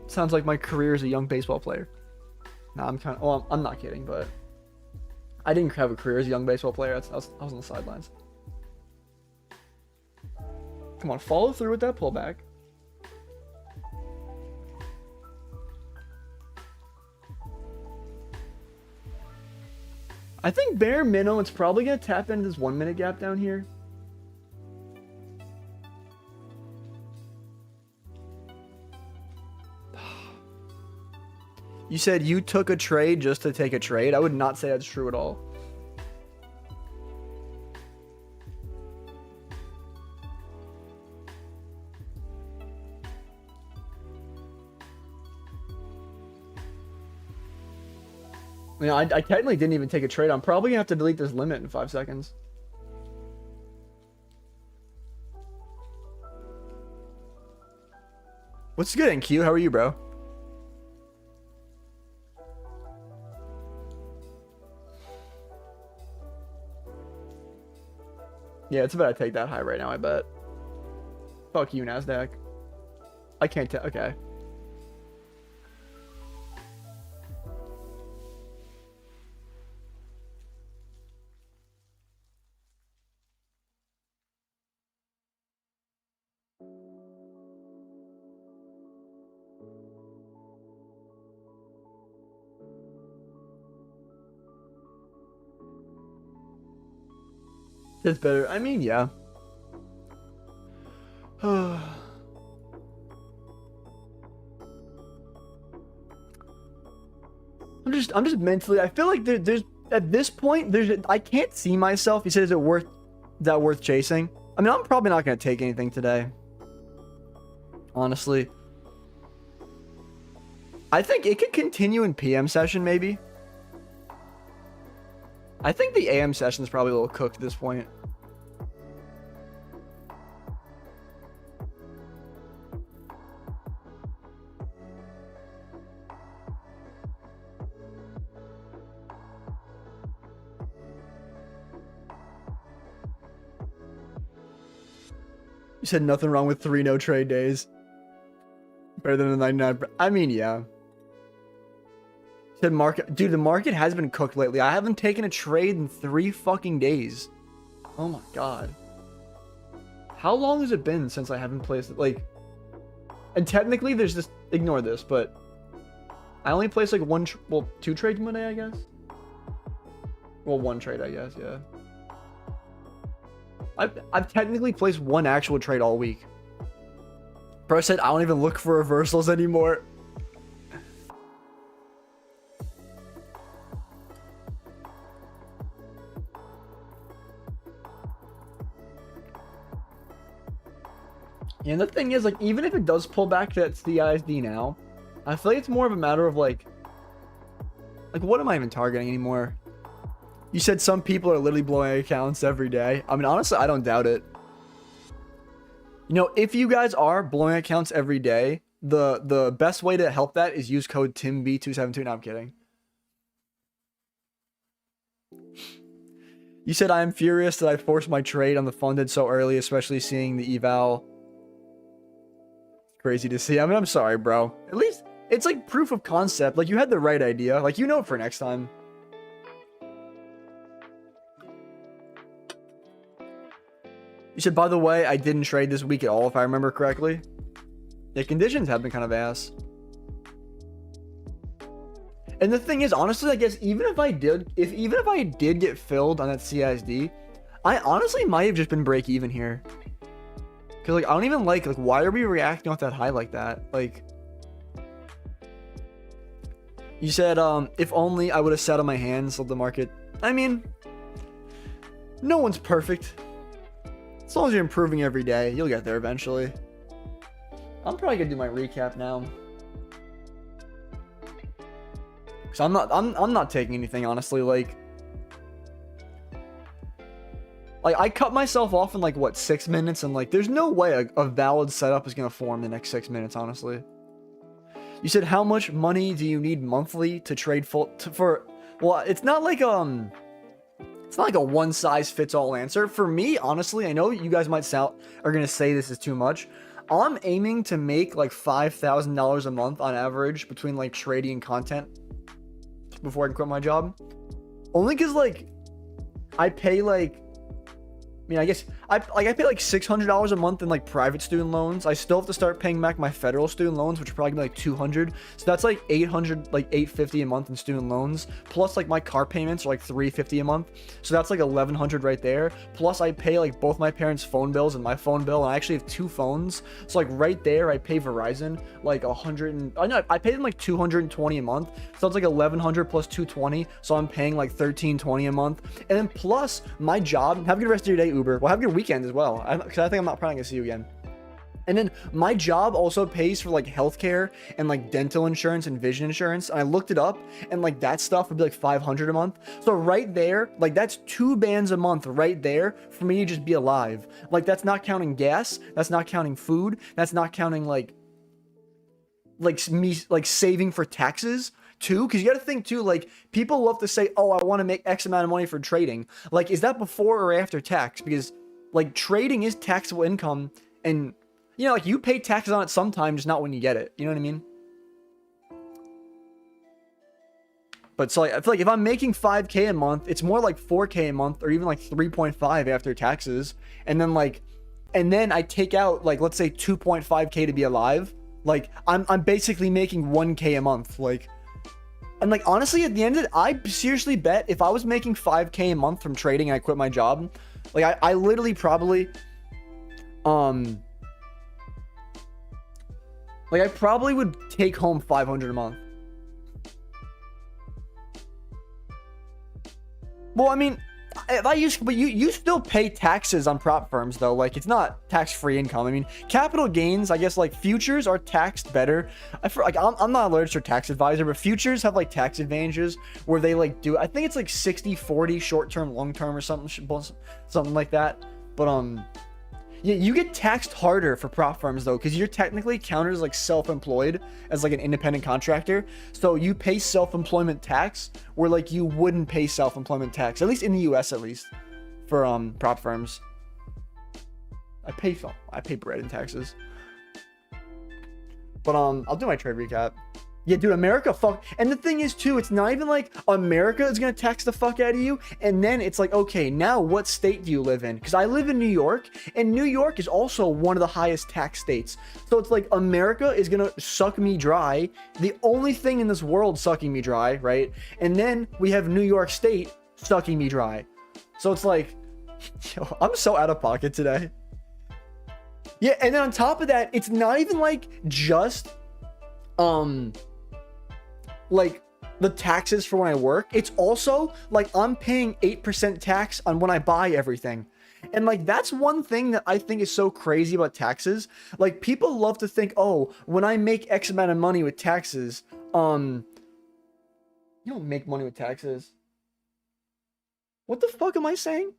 Sounds like my career as a young baseball player. Nah, I'm kind of... Well, I'm not kidding, but... I didn't have a career as a young baseball player. I was on the sidelines. Come on, follow through with that pullback. I think bare minimum, it's probably going to tap into this 1 minute gap down here. You said you took a trade just to take a trade. I would not say that's true at all. I mean, I technically didn't even take a trade. I'm probably gonna have to delete this limit in 5 seconds. What's good, NQ? How are you, bro? Yeah, it's about to take that high right now, I bet. Fuck you, Nasdaq. I can't tell. Okay. It's better. I mean, yeah. I'm just mentally. I feel like there's at this point I can't see myself. He said, is that worth chasing? I mean, I'm probably not gonna take anything today. Honestly, I think it could continue in PM session maybe. I think the AM session is probably a little cooked at this point. You said nothing wrong with 3 no trade days. Better than the 99. I mean, yeah. Said market, dude, the market has been cooked lately. I haven't taken a trade in 3 fucking days. Oh my god. How long has it been since I haven't placed it? Like, and technically there's this, ignore this, but I only placed like 2 trades in a day, I guess. Well, 1 trade, I guess, yeah. I've technically placed 1 actual trade all week. Bro said I don't even look for reversals anymore. And the thing is, like, even if it does pull back to that CISD now, I feel like it's more of a matter of like what am I even targeting anymore? You said some people are literally blowing accounts every day. I mean, honestly, I don't doubt it. You know, if you guys are blowing accounts every day, the best way to help that is use code TIMB272. No, I'm kidding. You said I am furious that I forced my trade on the funded so early, especially seeing the eval. Crazy to see. I mean, I'm sorry, bro. At least it's like proof of concept. Like, you had the right idea. Like, you know it for next time. You said, by the way, I didn't trade this week at all, if I remember correctly. The conditions have been kind of ass. And the thing is, honestly, I guess even if I did get filled on that CISD, I honestly might have just been break even here. Cause like I don't even like why are we reacting off that high like that? Like, you said if only I would have sat on my hands of the market. I mean, no one's perfect. As long as you're improving every day, you'll get there eventually. I'm probably gonna do my recap now. Cause I'm not taking anything, honestly. Like I cut myself off in like what 6 minutes, and like there's no way a valid setup is gonna form the next 6 minutes, honestly. You said how much money do you need monthly to trade for? Well, it's not like a one size fits all answer. For me, honestly, I know you guys are gonna say this is too much. I'm aiming to make like $5,000 a month on average between like trading and content before I can quit my job. Only because like I pay like, I mean, I guess I pay like $600 a month in like private student loans. I still have to start paying back my federal student loans, which are probably gonna be like $200. So that's like $800, like $850 a month in student loans. Plus like my car payments are like $350 a month. So that's like $1,100 right there. Plus I pay like both my parents' phone bills and my phone bill, and I actually have 2 phones. So like right there, I pay Verizon like I pay them like $220 a month. So it's like $1,100 plus $220. So I'm paying like $1,320 a month. And then plus my job. Have a good rest of your day, Uber. Well, have a good weekend as well, because I think I'm not probably gonna see you again. And then my job also pays for like healthcare and like dental insurance and vision insurance. And I looked it up, and like that stuff would be like $500 a month. So right there, like that's 2 bands a month right there for me to just be alive. Like that's not counting gas. That's not counting food. That's not counting like like me like saving for taxes too, because you got to think too, like people love to say, oh, I want to make X amount of money for trading. Like, is that before or after tax? Because like trading is taxable income, and you know, like you pay taxes on it sometimes, just not when you get it. You know what I mean? But so like, I feel like if I'm making 5K a month, it's more like 4K a month, or even like 3.5 after taxes. And then I take out like, let's say 2.5K to be alive. Like I'm basically making 1K a month. Like, and like, honestly, at the end of it, I seriously bet if I was making 5K a month from trading and I quit my job, like I literally probably, like I probably would take home 500 a month. Well, I mean, if I use, but you still pay taxes on prop firms though. Like it's not tax-free income. I mean, capital gains, I guess like futures are taxed better. I'm not a registered tax advisor, but futures have like tax advantages where they like do, I think it's like 60-40 short-term, long-term or something like that. But yeah, you get taxed harder for prop firms though, because you're technically counted as like self-employed as like an independent contractor. So you pay self-employment tax where like you wouldn't pay self-employment tax, at least in the US at least, for prop firms. I pay bread in taxes. But I'll do my trade recap. Yeah, dude, America, fuck. And the thing is, too, it's not even like America is going to tax the fuck out of you. And then it's like, okay, now what state do you live in? Because I live in New York, and New York is also one of the highest tax states. So it's like America is going to suck me dry. The only thing in this world sucking me dry, right? And then we have New York State sucking me dry. So it's like, yo, I'm so out of pocket today. Yeah, and then on top of that, it's not even like just, like the taxes for when I work. It's also like I'm paying 8% tax on when I buy everything. And like that's one thing that I think is so crazy about taxes. Like people love to think, oh, when I make X amount of money with taxes, you don't make money with taxes. What the fuck am I saying?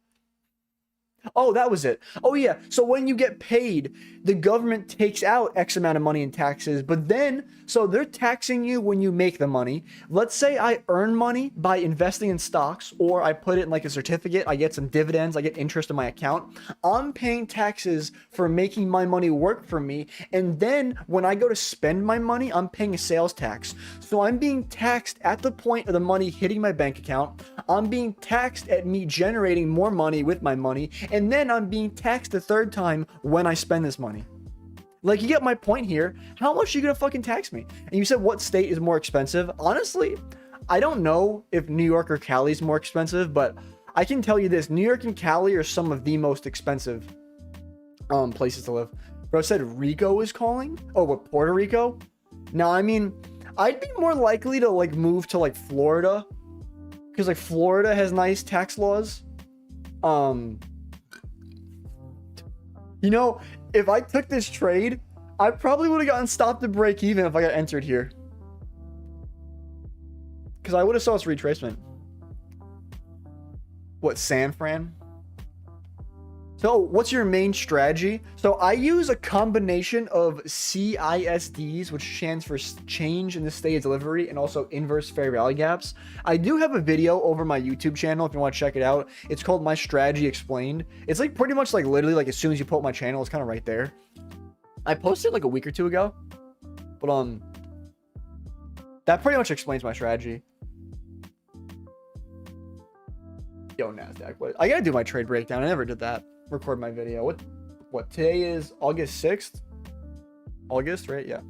Oh, that was it. Oh, yeah. So when you get paid, the government takes out X amount of money in taxes, but then, so they're taxing you when you make the money. Let's say I earn money by investing in stocks, or I put it in like a certificate. I get some dividends. I get interest in my account. I'm paying taxes for making my money work for me. And then when I go to spend my money, I'm paying a sales tax. So I'm being taxed at the point of the money hitting my bank account. I'm being taxed at me generating more money with my money. And then I'm being taxed the third time when I spend this money. Like, you get my point here. How much are you gonna fucking tax me? And you said what state is more expensive? Honestly, I don't know if New York or Cali is more expensive, but I can tell you this: New York and Cali are some of the most expensive places to live. Bro said Rico is calling. Oh, what, Puerto Rico? No, I mean, I'd be more likely to like move to like Florida, because like Florida has nice tax laws. You know, if I took this trade, I probably would have gotten stopped at break even if I got entered here. Because I would have saw this retracement. What, San Fran? So what's your main strategy? So I use a combination of CISDs, which stands for change in the state of delivery, and also inverse fair value gaps. I do have a video over my YouTube channel if you want to check it out. It's called My Strategy Explained. It's like pretty much like literally like as soon as you pull up my channel, it's kind of right there. I posted like a week or two ago, but that pretty much explains my strategy. Yo, Nasdaq, what? I gotta do my trade breakdown. I never did that. Record my video. What today is August 6th? August, right? Yeah.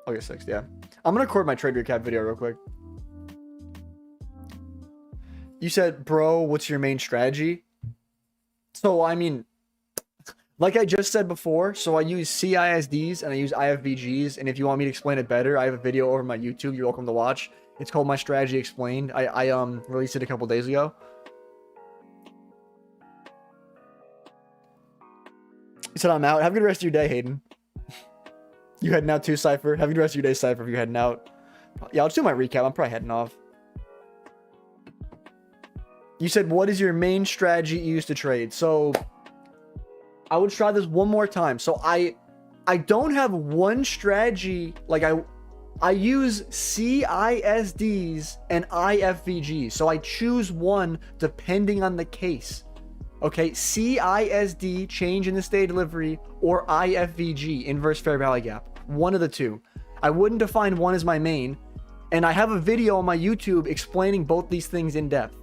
August 6th, yeah. I'm gonna record my trade recap video real quick. You said, bro, what's your main strategy? So, I mean, like I just said before, so I use CISDs and I use IFVGs, and if you want me to explain it better, I have a video over my YouTube you're welcome to watch. It's called My Strategy Explained. I released it a couple days ago. He said, I'm out. Have a good rest of your day, Hayden. You heading out too, Cypher? Have a good rest of your day, Cypher, if you're heading out. Yeah, I'll just do my recap. I'm probably heading off. You said, what is your main strategy you use to trade? So I would try this one more time. So I don't have one strategy. Like I use CISDs and IFVGs. So I choose one depending on the case. Okay, CISD, change in the state of delivery, or IFVG, inverse fair value gap. One of the two. I wouldn't define one as my main. And I have a video on my YouTube explaining both these things in depth.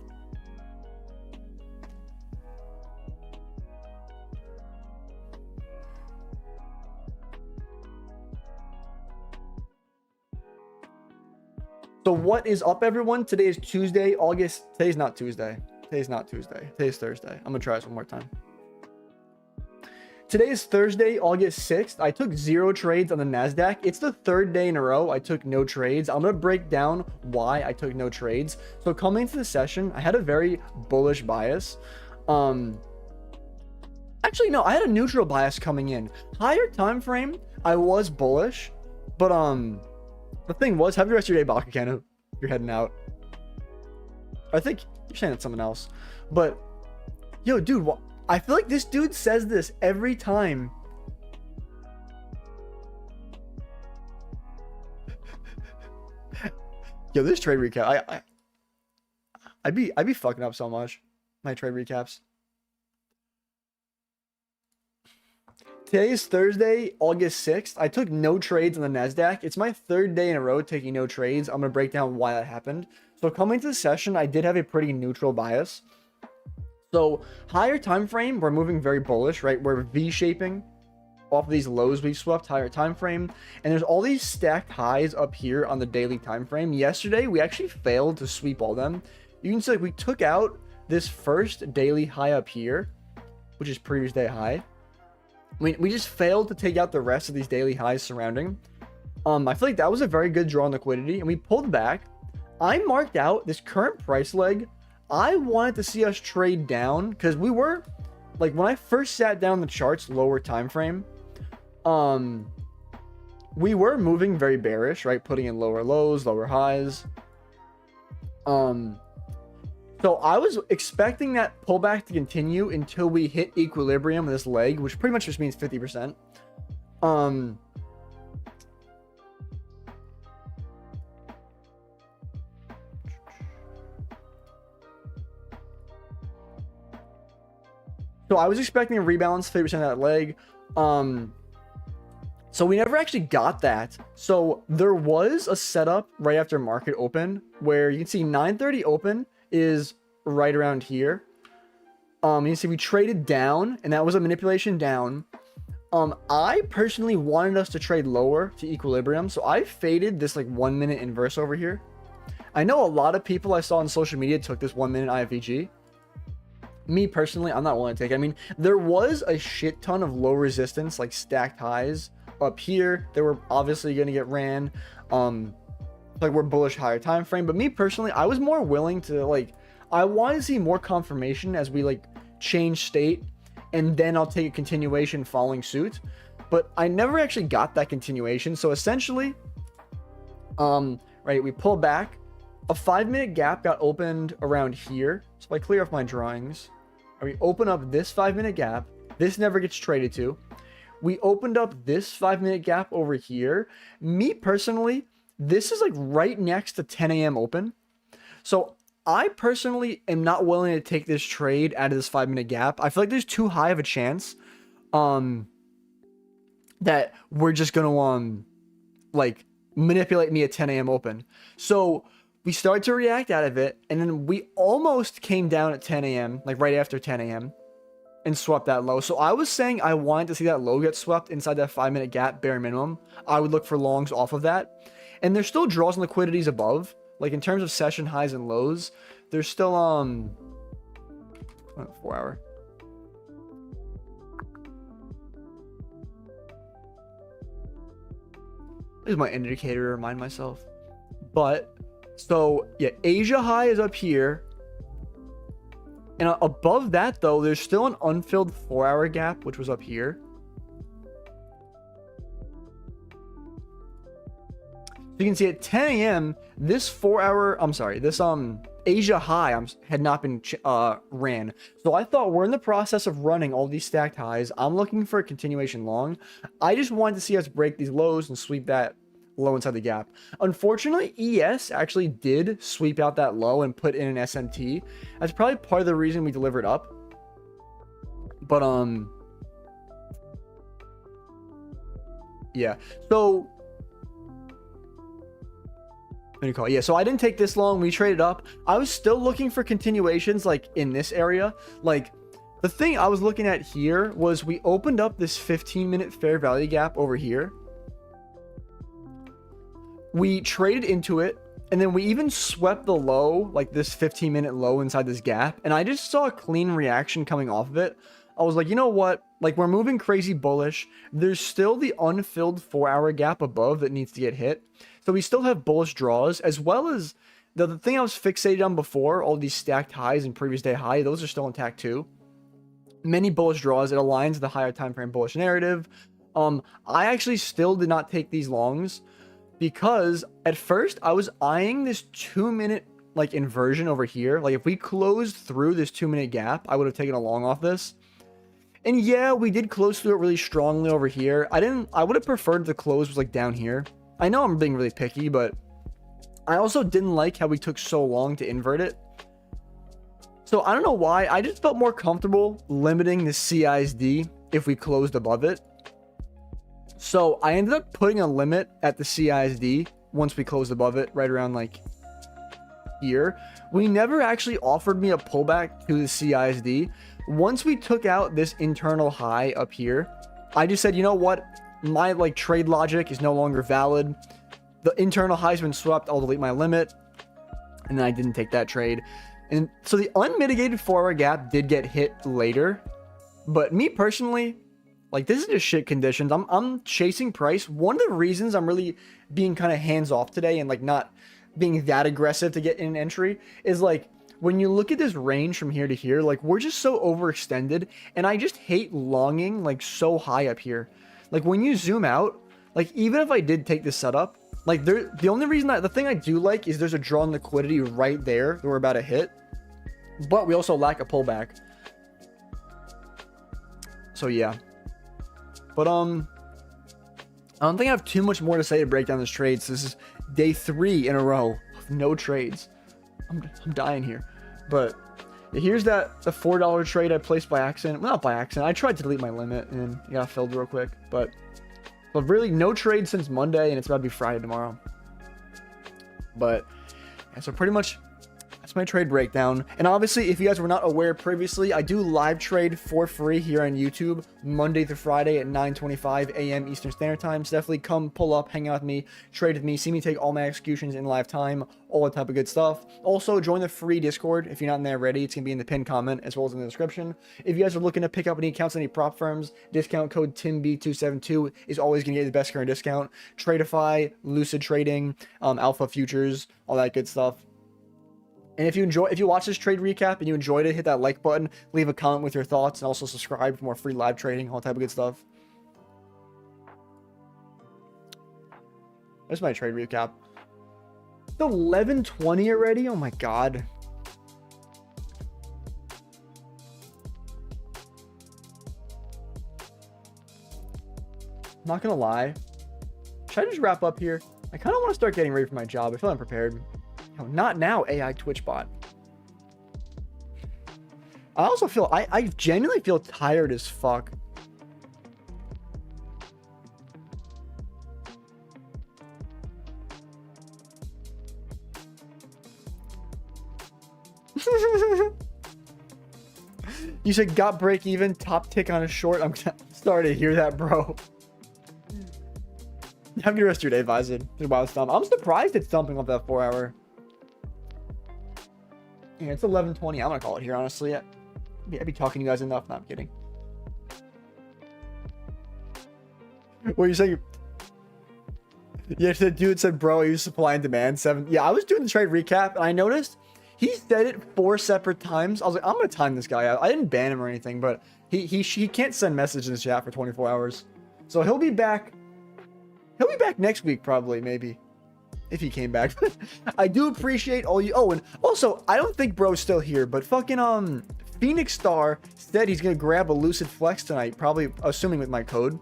So what is up, everyone? Today is Tuesday, Today's not Tuesday. Today's Thursday. I'm gonna try this one more time. Today is Thursday, August 6th. I took 0 trades on the Nasdaq. It's the 3rd day in a row I took no trades. I'm gonna break down why I took no trades. So coming into the session, I had a very bullish bias. Actually, no, I had a neutral bias coming in. Higher time frame, I was bullish, but the thing was, have the rest of your day, Bakakano. You're heading out. I think you're saying it's someone else. But, yo, dude, I feel like this dude says this every time. Yo, this trade recap, I'd be fucking up so much. My trade recaps. Today is Thursday, August 6th. I took no trades on the Nasdaq. It's my 3rd day in a row taking no trades. I'm going to break down why that happened. So coming to the session, I did have a pretty neutral bias. So higher time frame, we're moving very bullish, right? We're V-shaping off of these lows we swept, higher time frame. And there's all these stacked highs up here on the daily time frame. Yesterday, we actually failed to sweep all them. You can see like we took out this first daily high up here, which is previous day high. We just failed to take out the rest of these daily highs surrounding. I feel like that was a very good draw on liquidity, and we pulled back. I marked out this current price leg. I wanted to see us trade down because we were, like, when I first sat down the charts, lower time frame, we were moving very bearish, right? Putting in lower lows, lower highs. So I was expecting that pullback to continue until we hit equilibrium in this leg, which pretty much just means 50%. So I was expecting a rebalance, 50% of that leg. So we never actually got that. So there was a setup right after market open where you can see 9:30 open is right around here. You can see we traded down, and that was a manipulation down. I personally wanted us to trade lower to equilibrium, so I faded this like 1 minute inverse over here. I know a lot of people I saw on social media took this 1 minute IFVG. Me personally, I'm not willing to take it. I mean, there was a shit ton of low resistance, like stacked highs up here. They were obviously going to get ran. Like we're bullish higher time frame, but me personally, I was more willing to, like, I want to see more confirmation as we like change state, and then I'll take a continuation following suit. But I never actually got that continuation. So essentially, right, we pull back. A 5 minute gap got opened around here. So if I clear off my drawings, and we open up this 5 minute gap, this never gets traded to. We opened up this 5 minute gap over here. Me personally, this is like right next to 10 a.m. open. So I personally am not willing to take this trade out of this 5 minute gap. I feel like there's too high of a chance that we're just going to like manipulate me at 10 a.m. open. So we started to react out of it, and then we almost came down at 10 a.m., like right after 10 a.m. and swept that low. So I was saying I wanted to see that low get swept inside that 5 minute gap, bare minimum. I would look for longs off of that. And there's still draws and liquidities above. Like in terms of session highs and lows, there's still 4 hour. This is my indicator to remind myself. But so yeah, Asia high is up here. And above that though, there's still an unfilled 4 hour gap, which was up here. You can see at 10 a.m. this 4 hour, this Asia high had not been ran. So I thought we're in the process of running all these stacked highs. I'm looking for a continuation long. I just wanted to see us break these lows and sweep that low inside the gap. Unfortunately, ES actually did sweep out that low and put in an SMT. That's probably part of the reason we delivered up. But yeah. So what do you call it? Yeah, so I didn't take this long. We traded up. I was still looking for continuations like in this area. Like the thing I was looking at here was we opened up this 15-minute fair value gap over here. We traded into it, and then we even swept the low, like this 15-minute low inside this gap. And I just saw a clean reaction coming off of it. I was like, you know what? Like, we're moving crazy bullish. There's still the unfilled 4-hour gap above that needs to get hit. So we still have bullish draws, as well as the thing I was fixated on before, all these stacked highs and previous day high, those are still intact too. Many bullish draws. It aligns with the higher time frame bullish narrative. I actually still did not take these longs because at first I was eyeing this 2-minute like inversion over here. Like if we closed through this 2-minute gap, I would have taken a long off this. And yeah, we did close through it really strongly over here. I would have preferred the close was like down here. I know I'm being really picky, but I also didn't like how we took so long to invert it. So I don't know why. I just felt more comfortable limiting the CISD if we closed above it. So I ended up putting a limit at the CISD once we closed above it, right around like here. We never actually offered me a pullback to the CISD. Once we took out this internal high up here, I just said, you know what? My like trade logic is no longer valid. The internal high's been swept. I'll delete my limit. And then I didn't take that trade. And so the unmitigated 4-hour gap did get hit later. But me personally, like this is just shit conditions. I'm chasing price. One of the reasons I'm really being kind of hands off today and like not being that aggressive to get in an entry is like when you look at this range from here to here, like we're just so overextended. And I just hate longing like so high up here. Like when you zoom out, like even if I did take this setup, like the only reason the thing I do like is there's a drawn liquidity right there that we're about to hit, but we also lack a pullback. So yeah, but I don't think I have too much more to say to break down this trade. So this is day 3 in a row of no trades. I'm dying here, but here's the $4 trade I placed by accident. Well, not by accident. I tried to delete my limit and it got filled real quick. But really no trade since Monday, and it's about to be Friday tomorrow. But yeah, so pretty much that's my trade breakdown. And obviously, if you guys were not aware previously, I do live trade for free here on YouTube Monday through Friday at 9:25 a.m. Eastern Standard Time. So definitely come pull up, hang out with me, trade with me, see me take all my executions in live time, all that type of good stuff. Also, join the free Discord if you're not in there already. It's going to be in the pinned comment as well as in the description. If you guys are looking to pick up any accounts, any prop firms, discount code TIMB272 is always going to get you the best current discount. Tradeify, Lucid Trading, Alpha Futures, all that good stuff. And if you watch this trade recap and you enjoyed it, hit that like button, leave a comment with your thoughts, and also subscribe for more free live trading, all type of good stuff. There's my trade recap. It's 11:20 already. Oh my god. I'm not gonna lie. Should I just wrap up here? I kind of want to start getting ready for my job. I feel unprepared. No, not now, AI Twitch bot. I also feel, I genuinely feel tired as fuck. You said got break even, top tick on a short. I'm sorry to hear that, bro. Have a good rest of your day, Visor. I'm surprised it's thumping off that 4-hour. Yeah, it's 11:20. I'm gonna call it here, honestly. I'd be talking to you guys enough. No, I'm kidding. What you saying? Yeah, the dude said, bro, I use supply and demand 7. Yeah, I was doing the trade recap and I noticed he said it 4 separate times. I was like, I'm gonna time this guy out. I didn't ban him or anything, but he can't send messages in the chat for 24 hours. So he'll be back. He'll be back next week, probably, maybe. if he came back. I do appreciate all you. Oh, and also, I don't think bro's still here, but fucking Phoenix Star said he's gonna grab a Lucid Flex tonight, probably assuming with my code.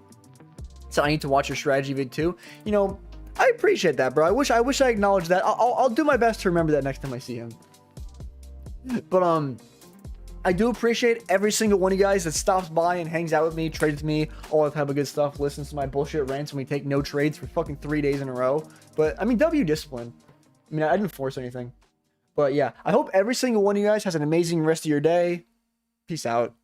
So I need to watch your strategy vid too. You know, I appreciate that, bro. I wish I acknowledged that. I'll do my best to remember that next time I see him. But I do appreciate every single one of you guys that stops by and hangs out with me, trades with me, all that type of good stuff, listens to my bullshit rants when we take no trades for fucking 3 days in a row. But I mean, W discipline. I mean, I didn't force anything. But yeah, I hope every single one of you guys has an amazing rest of your day. Peace out.